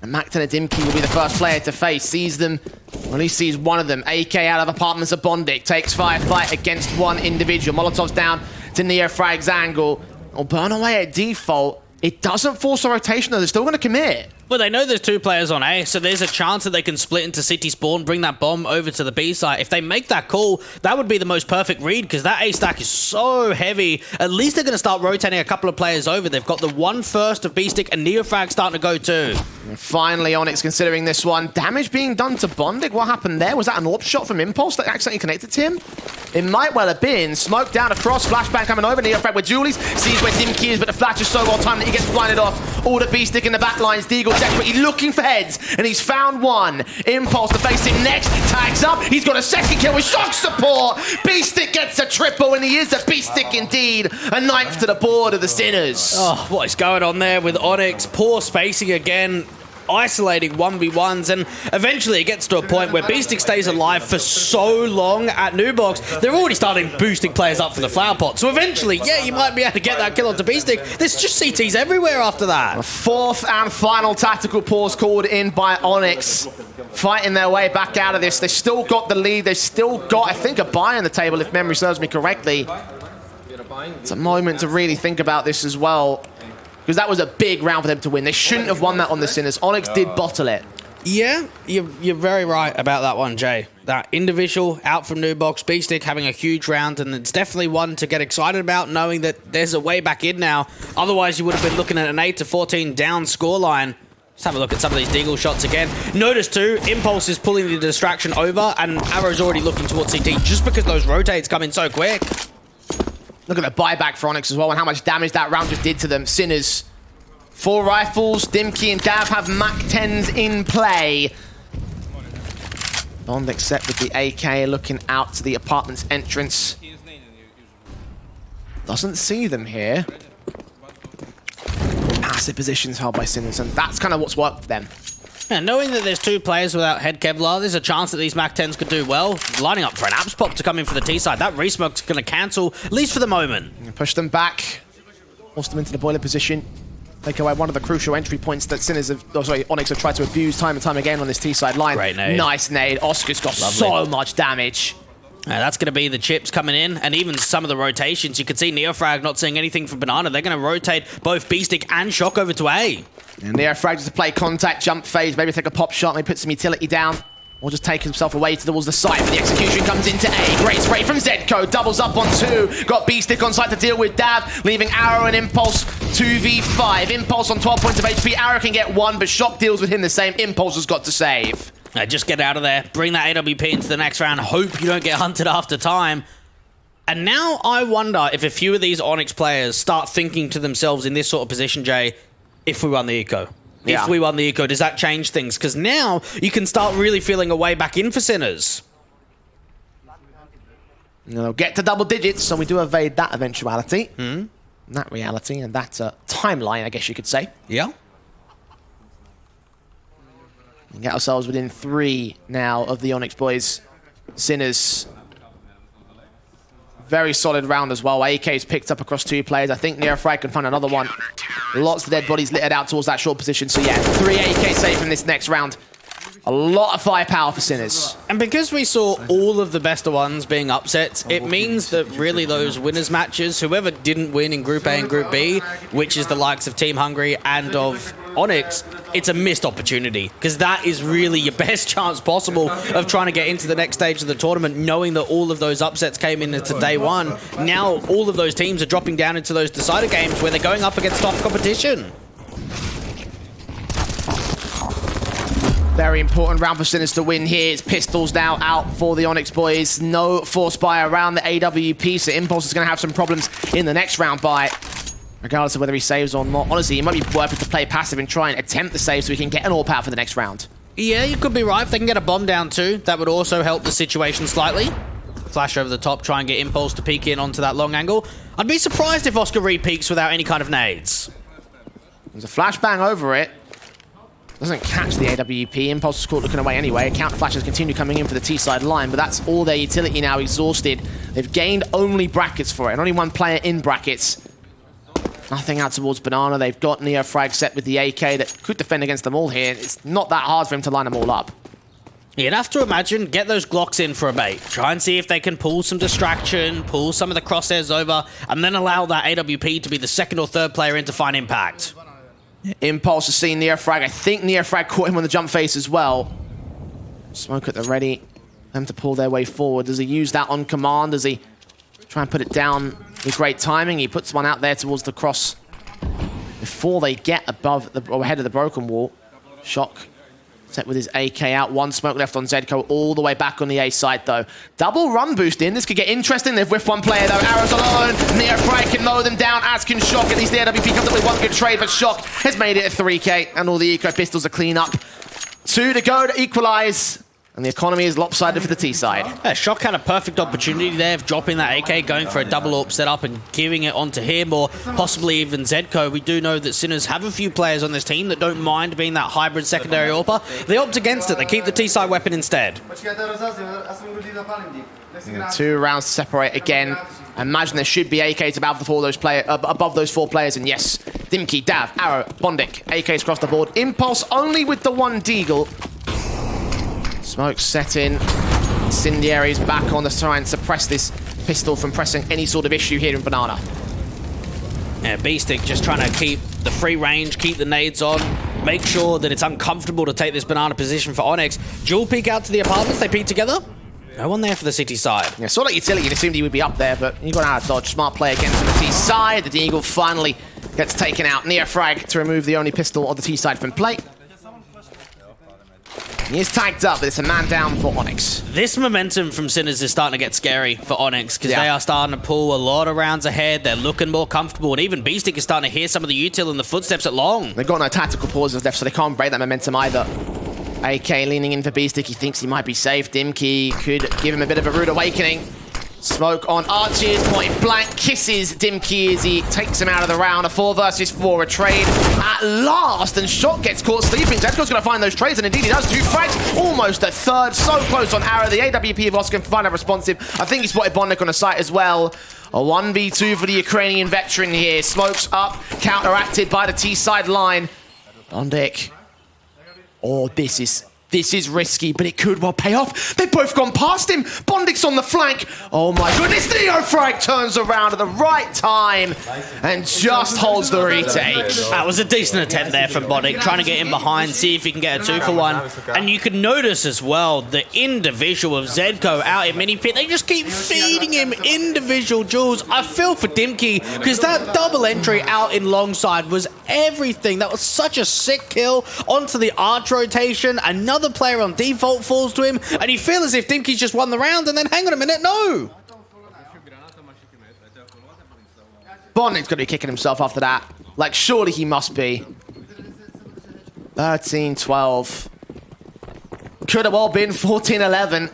And Macton Adimki will be the first player to face. Sees them, or at least sees one of them. AK out of apartments of Bondic. Takes firefight against one individual. Molotov's down to Neofrag's angle. Or burn away at default. It doesn't force a rotation though. They're still going to commit. Well, they know there's 2 players on A, so there's a chance that they can split into City Spawn, bring that bomb over to the B site. If they make that call, that would be the most perfect read, because that A stack is so heavy. At least they're going to start rotating a couple of players over. They've got the 1 first of B-Stick, and Neofrag starting to go too. And finally, ONYX considering this one. Damage being done to Bondic. What happened there? Was that an AWP shot from Impulse that accidentally connected to him? It might well have been. Smoke down across, flashbang coming over. Neofrag with Julies. Sees where Dimki is, but the flash is so well timed that he gets blinded off. All the B-Stick in the back lines. Deagle desperately looking for heads, and he's found one. Impulse to face him next, tags up, he's got a second kill with Shock support. B-Stick gets a triple, and he is a B-Stick indeed. A 9th to the board of the Sinners. Oh, what is going on there with ONYX? Poor spacing again. Isolating 1v1s, and eventually it gets to a point where B-Stick stays alive for so long at Nubox, they're already starting boosting players up for the flower pot. So eventually, yeah, you might be able to get that kill onto B-Stick. There's just CTs everywhere after that. A 4th and final tactical pause called in by ONYX. Fighting their way back out of this. They've still got the lead. They've still got, I think, a buy on the table, if memory serves me correctly. It's a moment to really think about this as well, because that was a big round for them to win. They shouldn't have won that on the Sinners. ONYX did bottle it. Yeah, you're very right about that one, Jay. That individual out from Nubox, B-Stick having a huge round, and it's definitely one to get excited about, knowing that there's a way back in now. Otherwise, you would have been looking at an 8-14 down scoreline. Let's have a look at some of these Deagle shots again. Notice too, Impulse is pulling the distraction over, and Arrow's already looking towards CT just because those rotates come in so quick. Look at the buyback for ONYX as well, and how much damage that round just did to them. Sinners, 4 rifles. Dimki and Dav have MAC-10s in play. Bondic set with the AK, looking out to the apartment's entrance. Doesn't see them here. Passive positions held by Sinners, and that's kind of what's worked for them. Yeah, knowing that there's 2 players without head Kevlar, there's a chance that these MAC-10s could do well. Lining up for an Apps pop to come in for the T side. That resmoke's going to cancel, at least for the moment. Push them back. Force them into the boiler position. Take away one of the crucial entry points that ONYX have tried to abuse time and time again on this T side line. Great nade. Nice nade. Oscar's got so much damage. That's going to be the chips coming in, and even some of the rotations. You can see Neofrag not seeing anything from Banana. They're going to rotate both B-Stick and Shock over to A. And Neofrag just to play contact, jump phase, maybe take a pop shot, maybe put some utility down. or just take himself away towards the side, but the execution comes into A. Great spray from Zedco, doubles up on 2. Got B-Stick on site to deal with Dav, leaving Arrow and Impulse 2v5. Impulse on 12 points of HP. Arrow can get 1, but Shock deals with him the same. Impulse has got to save. Just get out of there, bring that AWP into the next round, hope you don't get hunted after time. And now I wonder if a few of these ONYX players start thinking to themselves in this sort of position, Jay, if we won the eco. Yeah. If we won the eco, does that change things? Because now you can start really feeling a way back in for Sinners. They'll get to double digits, so we do evade that eventuality. That reality and that timeline, I guess you could say. Yeah. And get ourselves within 3 now of the ONYX boys. Sinners. Very solid round as well. AK's picked up across 2 players. I think Neofrag can find another one. Lots of dead bodies littered out towards that short position. So yeah, 3 AK safe in this next round. A lot of firepower for Sinners. And because we saw all of the best of ones being upsets, it means that really those winners matches, whoever didn't win in Group A and Group B, which is the likes of Team Hungry and of ONYX, it's a missed opportunity, because that is really your best chance possible of trying to get into the next stage of the tournament, knowing that all of those upsets came in into day 1. Now all of those teams are dropping down into those decider games where they're going up against top competition. Very important round for Sinners to win here. It's pistols now out for the ONYX boys. No force buy around the AWP, so Impulse is going to have some problems in the next round buy. Regardless of whether he saves or not. Honestly, it might be worth it to play passive and try and attempt the save so we can get an AWP out for the next round. Yeah, you could be right. If they can get a bomb down too, that would also help the situation slightly. Flash over the top, try and get Impulse to peek in onto that long angle. I'd be surprised if Oscar re-peeks without any kind of nades. There's a flashbang over it. Doesn't catch the AWP. Impulse is caught looking away anyway. Counter flashes continue coming in for the T-side line, but that's all their utility now exhausted. They've gained only brackets for it, and only 1 player in brackets. Nothing out towards Banana. They've got Neofrag set with the AK that could defend against them all here. It's not that hard for him to line them all up. You'd have to imagine, get those Glocks in for a bait. Try and see if they can pull some distraction, pull some of the crosshairs over, and then allow that AWP to be the 2nd or 3rd player in to find impact. Impulse has seen Neofrag. I think Neofrag caught him on the jump face as well. Smoke at the ready. Them to pull their way forward. Does he use that on command? Does he try and put it down with great timing? He puts one out there towards the cross before they get above the, or ahead of the broken wall. Shock set with his AK out. 1 smoke left on Zedco, all the way back on the A side though. Double run boost in. This could get interesting. They've whiffed 1 player though. Arrows alone. Neofrag can mow them down, as can Shock. At least the AWP comes up with 1 good trade, but Shock has made it a 3K, and all the eco pistols are clean up. 2 to go to equalize. And the economy is lopsided for the T side. Yeah, Shock had a perfect opportunity there of dropping that AK, going for a double AWP setup and giving it onto him, or possibly even Zedco. We do know that Sinners have a few players on this team that don't mind being that hybrid secondary AWPer. They opt against it. They keep the T-side weapon instead. 2 rounds to separate again. Imagine there should be AKs above those 4 players, and yes, Dimki, Dav, Arrow, Bondik, AKs across the board. Impulse only with the 1 Deagle. Smoke set in. Incendiary's back on to try and suppress this pistol from pressing any sort of issue here in Banana. Yeah, B-Stick just trying to keep the free range, keep the nades on, make sure that it's uncomfortable to take this Banana position for ONYX. Dual peek out to the apartments, they peek together. No one there for the city side. Yeah, saw that utility and assumed he would be up there, but he got out of dodge. Smart play again from the T side. The Deagle finally gets taken out. Neofrag to remove the only pistol on the T side from play. He is tagged up, but it's a man down for ONYX. This momentum from Sinners is starting to get scary for ONYX, because they are starting to pull a lot of rounds ahead. They're looking more comfortable, and even B-Stick is starting to hear some of the util and the footsteps at long. They've got no tactical pauses left, so they can't break that momentum either. AK leaning in for B-Stick. He thinks he might be safe. Dimki could give him a bit of a rude awakening. Smoke on Archie's point blank, kisses Dimki as he takes him out of the round. A 4 versus 4, a trade at last, and Shock gets caught sleeping. Zedco's going to find those trades, and indeed he does. 2 frags, almost a 3rd, so close on Arrow. The AWP of Oscar can find out responsive. I think he spotted Bondik on the site as well. A 1v2 for the Ukrainian veteran here. Smoke's up, counteracted by the T-side line. Bondik. Oh, this is This is risky, but it could well pay off. They've both gone past him. Bondix on the flank. Oh my goodness, Neofrag turns around at the right time and just holds the retake. That was a decent attempt there from Bondix, trying to get in behind, see if he can get a 2-for-1. And you can notice as well the individual of Zedco out in mini pit. They just keep feeding him individual jewels. I feel for Dimkey because that double entry out in longside was everything. That was such a sick kill onto the arch rotation. Another player on default falls to him, and you feel as if Dimkey's just won the round, and then hang on a minute, no! Bonding's going to be kicking himself after that. Like, surely he must be. 13-12. Could have well been 14-11.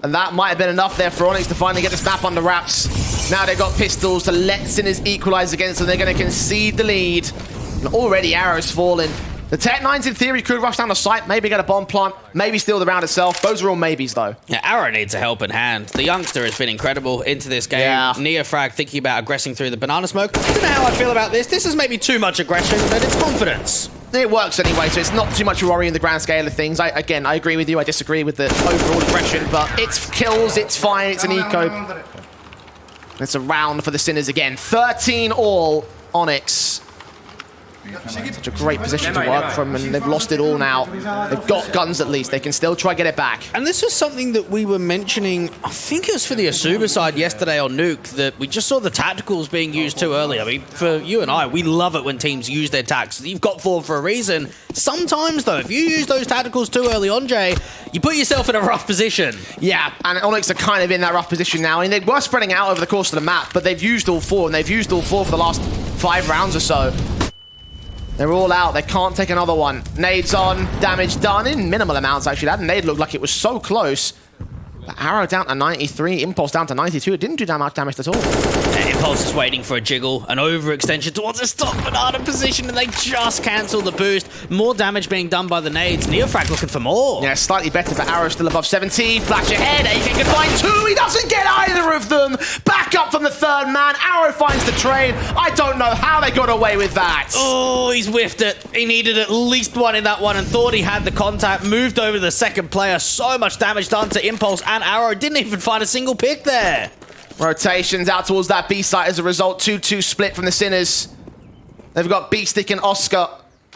And that might have been enough there for ONYX to finally get this map under wraps. Now they've got pistols to let Sinners equalize against them. They're going to concede the lead. And already Arrow's fallen. The Tech-9s, in theory, could rush down the site, maybe get a bomb plant, maybe steal the round itself. Those are all maybes, though. Yeah, Arrow needs a helping hand. The youngster has been incredible into this game. Yeah. Neofrag thinking about aggressing through the banana smoke. I don't know how I feel about this. This is maybe too much aggression, but it's confidence. It works anyway, so it's not too much of a worry in the grand scale of things. I agree with you. I disagree with the overall aggression, but it's kills, it's fine, it's an eco. It's a round for the Sinners again. 13 all, ONYX. Such a great position to work from, and they've lost it all now. They've got guns at least. They can still try to get it back. And this was something that we were mentioning, I think it was for the Asuba side yesterday on Nuke, that we just saw the tacticals being used too early. I mean, for you and I, we love it when teams use their tactics. You've got forward for a reason. Sometimes, though, if you use those tacticals too early on, Jay, you put yourself in a rough position. Yeah, and ONYX are kind of in that rough position now. I mean, they were spreading out over the course of the map, but they've used all four, and they've used all four for the last 5 rounds or so. They're all out. They can't take another one. Nades on. Damage done in minimal amounts, actually. That nade looked like it was so close. But Arrow down to 93. Impulse down to 92. It didn't do that much damage at all. And Impulse is waiting for a jiggle, an overextension towards a stock banana position, and they just cancel the boost. More damage being done by the nades. Neofrag looking for more. Yeah, slightly better, but Arrow still above 70. Flash ahead. AK can find 2. He doesn't get either of them. Back up from the third man. Arrow finds the trade. I don't know how they got away with that. Oh, he's whiffed it. He needed at least one in that one and thought he had the contact. Moved over to the second player. So much damage done to Impulse and Arrow. Didn't even find a single pick there. Rotations out towards that B site as a result. 2-2 split from the Sinners. They've got B-Stick and Oscar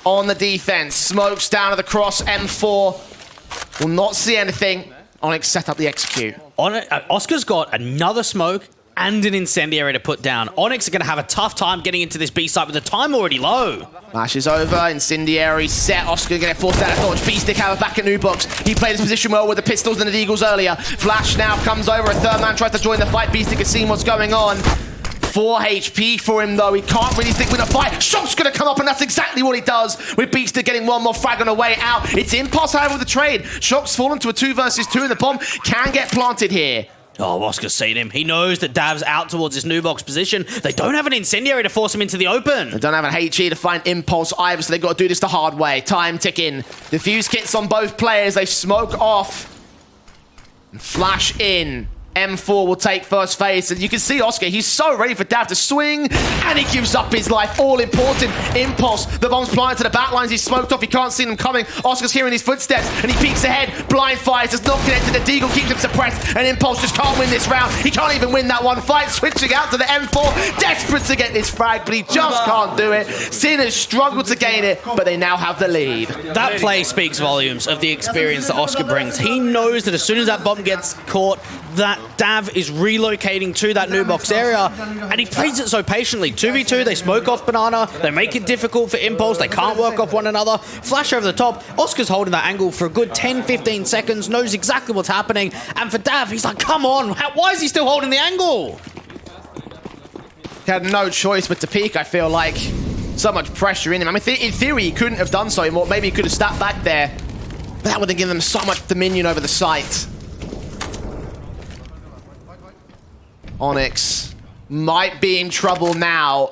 on the defense. Smokes down to the cross. M4 will not see anything. ONYX set up the execute. Oscar's got another smoke and an incendiary to put down. ONYX are going to have a tough time getting into this B site with the time already low. Flash is over. Incendiary set. Oscar going to get forced out of dodge. B-Stick have it back at New Box. He played his position well with the pistols and the Eagles earlier. Flash now comes over. A third man tries to join the fight. B-Stick has seen what's going on. 4 HP for him, though. He can't really stick with a fight. Shock's going to come up, and that's exactly what he does. With B-Stick getting one more frag on the way out. It's Impulse, however, with the trade. Shock's fallen to a 2 versus 2, and the bomb can get planted here. Oh, Oscar's seen him. He knows that Dav's out towards his new box position. They don't have an incendiary to force him into the open. They don't have an HE to find Impulse either, so they've got to do this the hard way. Time ticking. Diffuse kits on both players. They smoke off. And flash in. M4 will take first phase, and you can see Oscar, he's so ready for Dav to swing, and he gives up his life. All important. Impulse, the bomb's planted to the back lines, he's smoked off, he can't see them coming. Oscar's hearing his footsteps, and he peeks ahead, blind fires, does not connect to the Deagle, keeps him suppressed, and Impulse just can't win this round. He can't even win that one fight, switching out to the M4, desperate to get this frag, but he just can't do it. Sinners struggle to gain it, but they now have the lead. That play speaks volumes of the experience that Oscar brings. He knows that as soon as that bomb gets caught, that Dav is relocating to that new box area, and he plays it so patiently. 2v2, they smoke off Banana, they make it difficult for Impulse, they can't work off one another. Flash over the top, Oscar's holding that angle for a good 10-15 seconds, knows exactly what's happening, and for Dav, he's like, come on, why is he still holding the angle? He had no choice but to peek, I feel like. So much pressure in him. I mean, in theory, he couldn't have done so more. Maybe he could have stepped back there, but that would have given them so much dominion over the site. ONYX might be in trouble now.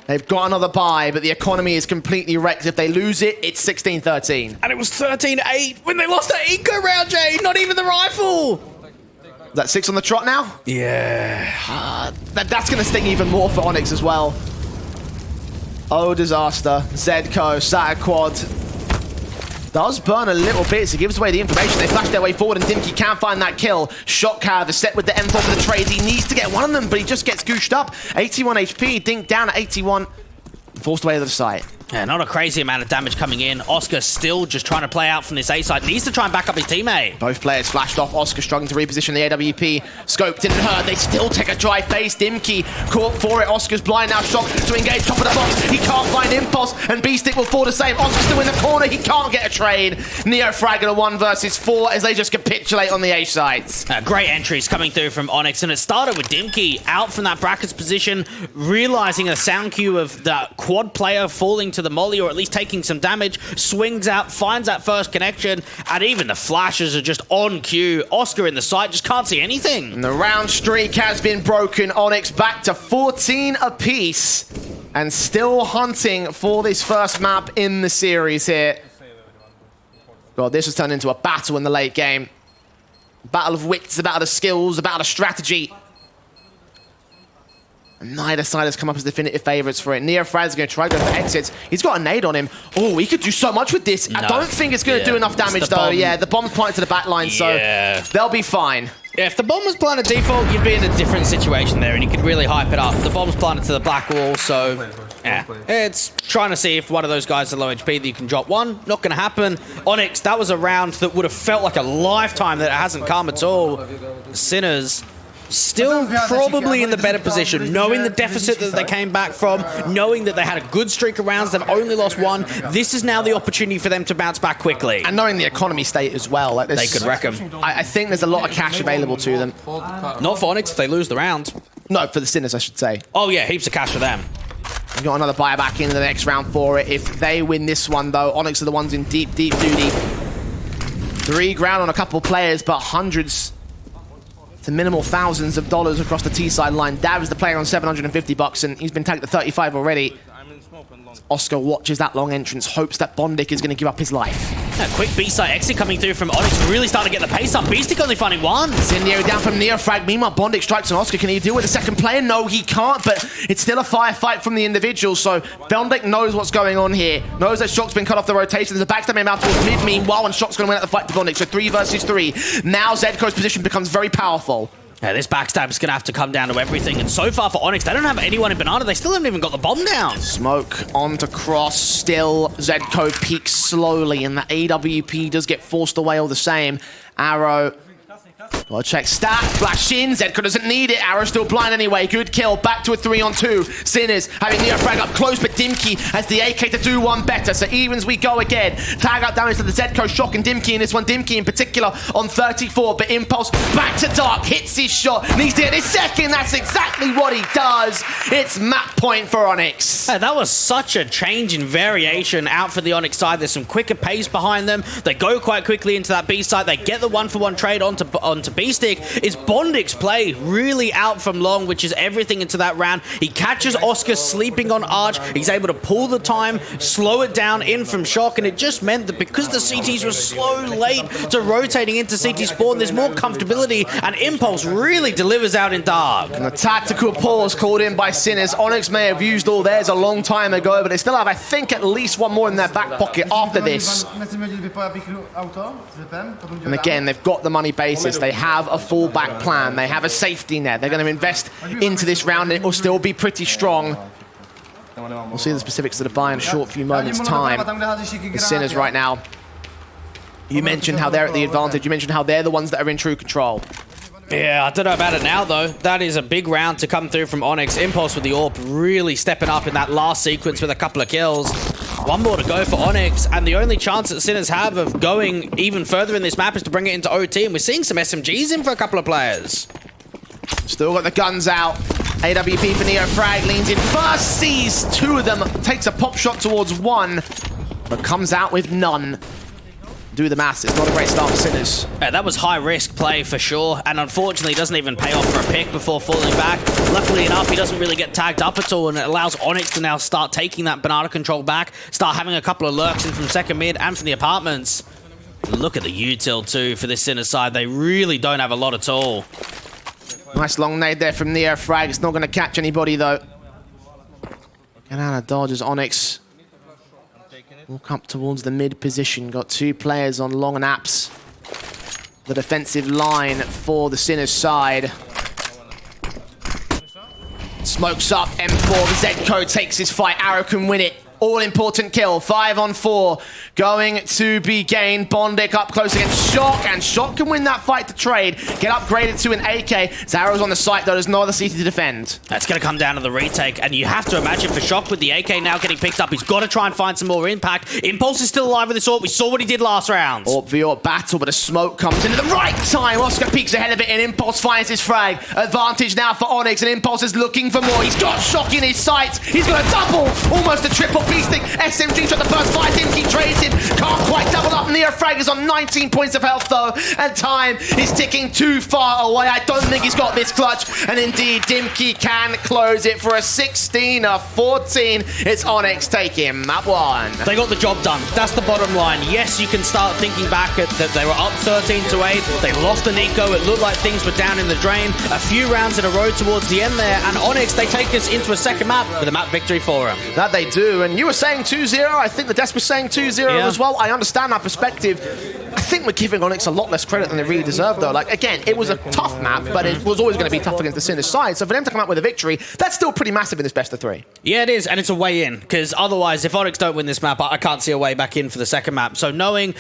They've got another buy, but the economy is completely wrecked. If they lose it, it's 16-13. And it was 13-8 when they lost that eco round, Jay. Not even the rifle. Is that 6 on the trot now? Yeah. That's going to sting even more for ONYX as well. Oh, disaster. Zedco, Sat Quad. Does burn a little bit, so gives away the information. They flash their way forward, and Dimky can find that kill. Shock however, set with the M4 for the trade. He needs to get one of them, but he just gets gooshed up. 81 HP, Dink down at 81. Forced away to the side. Yeah, not a crazy amount of damage coming in. Oscar still just trying to play out from this A side. Needs to try and back up his teammate. Both players flashed off. Oscar struggling to reposition the AWP. Scope didn't hurt. They still take a dry face. Dimky caught for it. Oscar's blind now. Shock to engage top of the box. He can't find Impulse, and B-Stick will fall the same. Oscar still in the corner. He can't get a trade. Neo Frag in a 1 versus 4 as they just capitulate on the A sides. Great entries coming through from ONYX, and it started with Dimky out from that brackets position, realizing a sound cue of the quad player falling to the molly, or at least taking some damage, swings out, finds that first connection, and even the flashes are just on cue. Oscar in the site just can't see anything. And the round streak has been broken. ONYX back to 14 apiece, and still hunting for this first map in the series here. God, this has turned into a battle in the late game. Battle of wits, a battle of skills, a battle of strategy. And neither side has come up as definitive favorites for it. Neo Frad's going to try to go for exits. He's got a nade on him. Oh, he could do so much with this. I don't think it's going to do enough damage, though. Bomb. Yeah, the bomb's planted to the back line, so they'll be fine. Yeah, if the bomb was planted default, you'd be in a different situation there, and you could really hype it up. The bomb's planted to the back wall, so yeah. It's trying to see if one of those guys is low HP that you can drop one. Not going to happen. ONYX, that was a round that would have felt like a lifetime that it hasn't come at all. Sinners still probably in the better position, knowing the deficit that they came back from, knowing that they had a good streak of rounds, they've only lost one. This is now the opportunity for them to bounce back quickly. And knowing the economy state as well. Like They could wreck them. I think there's a lot of cash available to them. Not for ONYX if they lose the round. No, for the Sinners, I should say. Oh yeah, heaps of cash for them. You've got another buyback into the next round for it. If they win this one, though, ONYX are the ones in deep, deep duty. 3 ground on a couple players, but hundreds to minimal thousands of dollars across the T side line. Dav's the player on $750, and he's been tagged to 35 already. Oscar watches that long entrance, hopes that Bondic is going to give up his life. A quick B-side exit coming through from ONYX, really starting to get the pace up. B-Stick only finding one. Zindio down from Neofrag. Meanwhile, Bondic strikes on Oscar. Can he deal with the second player? No, he can't, but it's still a firefight from the individual, so Bondic knows what's going on here. Knows that Shock's been cut off the rotation. There's a backstab out towards mid, meanwhile, and Shock's going to win out the fight to Bondic, so 3 versus 3. Now Zedco's position becomes very powerful. Yeah, this backstab is going to have to come down to everything, and so far for ONYX, they don't have anyone in Banana. They still haven't even got the bomb down. Smoke onto Cross. Still, Zedco peaks slowly, and the AWP does get forced away all the same. Arrow. Well, check stat. Flash in. Zedco doesn't need it. Arrow still blind anyway. Good kill. Back to a 3-on-2. Sinners having Neofrag up close, but Dimky has the AK to do one better. So evens we go again. Tag out damage to the Zedco, Shock, and Dimky in this one. Dimky in particular on 34, but Impulse back to Dark. Hits his shot. Needs to hit his second. That's exactly what he does. It's map point for ONYX. Hey, that was such a change in variation out for the ONYX side. There's some quicker pace behind them. They go quite quickly into that B side. They get the 1-for-1 trade onto B-Stick. It's Bondic's play really out from long, which is everything into that round. He catches Oscar sleeping on Arch. He's able to pull the time, slow it down in from Shock, and it just meant that because the CTs were slow late to rotating into CT spawn, there's more comfortability, and Impulse really delivers out in Dark. And the tactical pause called in by Sinners. ONYX may have used all theirs a long time ago, but they still have, I think, at least one more in their back pocket after this. And again, they've got the money basis. They have a fallback plan. They have a safety net. They're going to invest into this round, and it will still be pretty strong. We'll see the specifics of the buy in a short few moments' time. The Sinners right now. You mentioned how they're at the advantage. You mentioned how they're the ones that are in true control. Yeah, I don't know about it now, though. That is a big round to come through from ONYX. Impulse with the AWP really stepping up in that last sequence with a couple of kills. One more to go for ONYX, and the only chance that Sinners have of going even further in this map is to bring it into OT, and we're seeing some SMGs in for a couple of players. Still got the guns out. AWP for Neofrag leans in first, sees 2 of them, takes a pop shot towards 1, but comes out with none. Do the maths, it's not a great start for Sinners. Yeah, that was high-risk play for sure, and unfortunately doesn't even pay off for a pick before falling back. Luckily enough, he doesn't really get tagged up at all, and it allows ONYX to now start taking that Banana control back, start having a couple of lurks in from second mid and from the apartments. Look at the util too for this Sinners side. They really don't have a lot at all. Nice long nade there from Neofrag. It's not going to catch anybody, though. Get out of dodges, ONYX. Walk up towards the mid position. Got 2 players on long and apps. The defensive line for the Sinners side. Smokes up, M4, Zedco takes his fight, Arrow can win it. All-important kill, 5 on 4, going to be gained. Bondic up close against Shock, and Shock can win that fight to trade. Get upgraded to an AK. Zarro's on the site, though. There's no other CT to defend. That's going to come down to the retake, and you have to imagine for Shock with the AK now getting picked up, he's got to try and find some more impact. Impulse is still alive with this AWP. We saw what he did last round. AWP v AWP battle, but a smoke comes in at the right time. Oscar peeks ahead of it, and Impulse finds his frag. Advantage now for ONYX, and Impulse is looking for more. He's got Shock in his sights. He's got a double, almost a triple beasting. SMG shot the first fight, Dimki trades it. Can't quite double up. Neo frag is on 19 points of health, though, and time is ticking too far away. I don't think he's got this clutch, and indeed, Dimki can close it for a 16-14. It's ONYX taking map 1. They got the job done. That's the bottom line. Yes, you can start thinking back at that they were up 13-8. They lost the Nico. It looked like things were down in the drain. A few rounds in a row towards the end there, and ONYX, they take us into a second map with a map victory for them. That they do, and you were saying 2-0. I think the Desk was saying 2-0 as well. I understand that perspective. I think we're giving ONYX a lot less credit than they really deserve, though. Like, again, it was a tough map, but it was always going to be tough against the Sinners side. So for them to come out with a victory, that's still pretty massive in this best of 3. Yeah, it is, and it's a way in, because otherwise, if ONYX don't win this map, I can't see a way back in for the second map. So knowing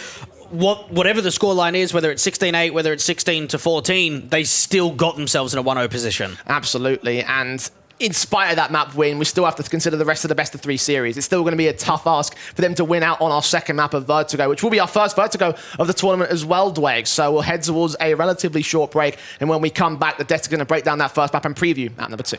whatever the scoreline is, whether it's 16-8, whether it's 16-14, they still got themselves in a 1-0 position. Absolutely, and in spite of that map win, we still have to consider the rest of the best of 3 series. It's still going to be a tough ask for them to win out on our second map of Vertigo, which will be our first Vertigo of the tournament as well, Dweg. So we'll head towards a relatively short break, and when we come back, the Death are going to break down that first map and preview map number 2.